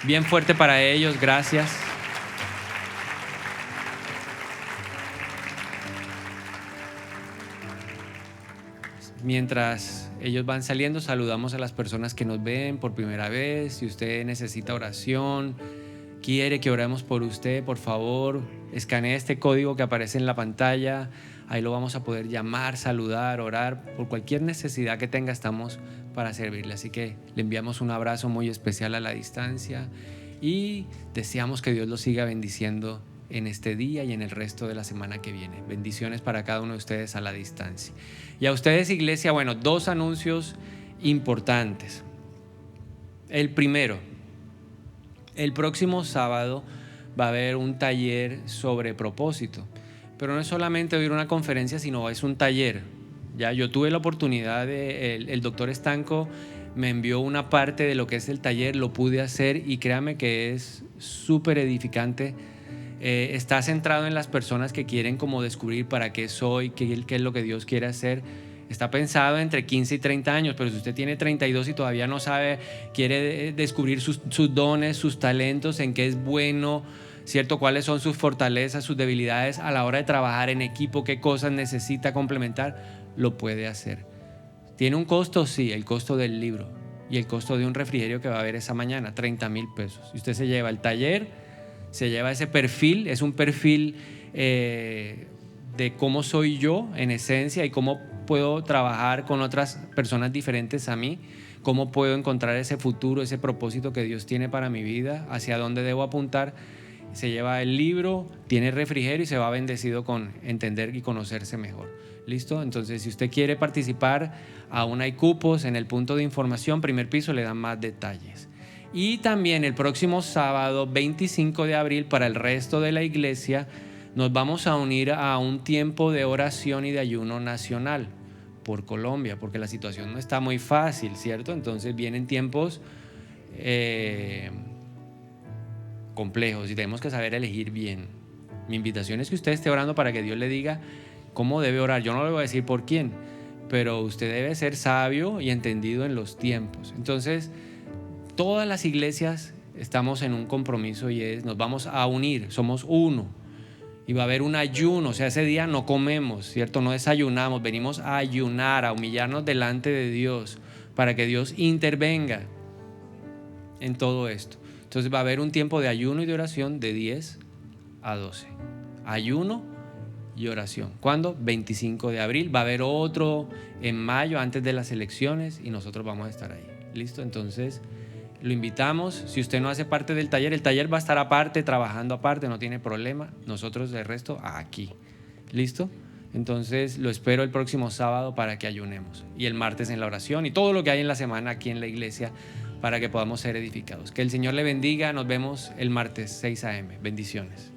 Bien fuerte para ellos, gracias. Mientras ellos van saliendo, saludamos a las personas que nos ven por primera vez. Si usted necesita oración, quiere que oremos por usted, por favor, escanee este código que aparece en la pantalla. Ahí lo vamos a poder llamar, saludar, orar. Por cualquier necesidad que tenga, estamos para servirle. Así que le enviamos un abrazo muy especial a la distancia y deseamos que Dios los siga bendiciendo en este día y en el resto de la semana que viene. Bendiciones para cada uno de ustedes a la distancia. Y a ustedes, iglesia, bueno, 2 anuncios importantes. El primero, el próximo sábado va a haber un taller sobre propósito, pero no es solamente oír una conferencia, sino es un taller. Ya yo tuve la oportunidad el doctor Estanco me envió una parte de lo que es el taller, lo pude hacer y créame que es súper edificante. Está centrado en las personas que quieren como descubrir para qué soy, qué es lo que Dios quiere hacer. Está pensado entre 15 y 30 años, pero si usted tiene 32 y todavía no sabe, quiere descubrir sus dones, sus talentos, en qué es bueno, ¿cierto? Cuáles son sus fortalezas, sus debilidades a la hora de trabajar en equipo, qué cosas necesita complementar, lo puede hacer. ¿Tiene un costo? Sí, el costo del libro y el costo de un refrigerio que va a haber esa mañana, 30,000 pesos. Y usted se lleva el taller, se lleva ese perfil, es un perfil de cómo soy yo en esencia y cómo puedo trabajar con otras personas diferentes a mí, cómo puedo encontrar ese futuro, ese propósito que Dios tiene para mi vida, hacia dónde debo apuntar. se lleva el libro, tiene refrigerio y se va bendecido con entender y conocerse mejor. ¿Listo? Entonces, si usted quiere participar, aún hay cupos en el punto de información, primer piso, le dan más detalles. Y también el próximo sábado, 25 de abril, para el resto de la iglesia, nos vamos a unir a un tiempo de oración y de ayuno nacional por Colombia, porque la situación no está muy fácil, ¿cierto? Entonces vienen tiempos complejos y tenemos que saber elegir bien. Mi invitación es que usted esté orando para que Dios le diga cómo debe orar. Yo no le voy a decir por quién, pero usted debe ser sabio y entendido en los tiempos. Entonces, todas las iglesias estamos en un compromiso y nos vamos a unir, somos uno. Y va a haber un ayuno, o sea, ese día no comemos, ¿cierto? No desayunamos, venimos a ayunar, a humillarnos delante de Dios para que Dios intervenga en todo esto. Entonces va a haber un tiempo de ayuno y de oración de 10 a 12. Ayuno y oración. ¿Cuándo? 25 de abril. Va a haber otro en mayo, antes de las elecciones, y nosotros vamos a estar ahí. ¿Listo? Entonces lo invitamos. Si usted no hace parte del taller, el taller va a estar aparte, trabajando aparte, no tiene problema. Nosotros de resto aquí. ¿Listo? Entonces lo espero el próximo sábado para que ayunemos. Y el martes en la oración y todo lo que hay en la semana aquí en la iglesia para que podamos ser edificados. Que el Señor le bendiga. Nos vemos el martes 6 a.m. Bendiciones.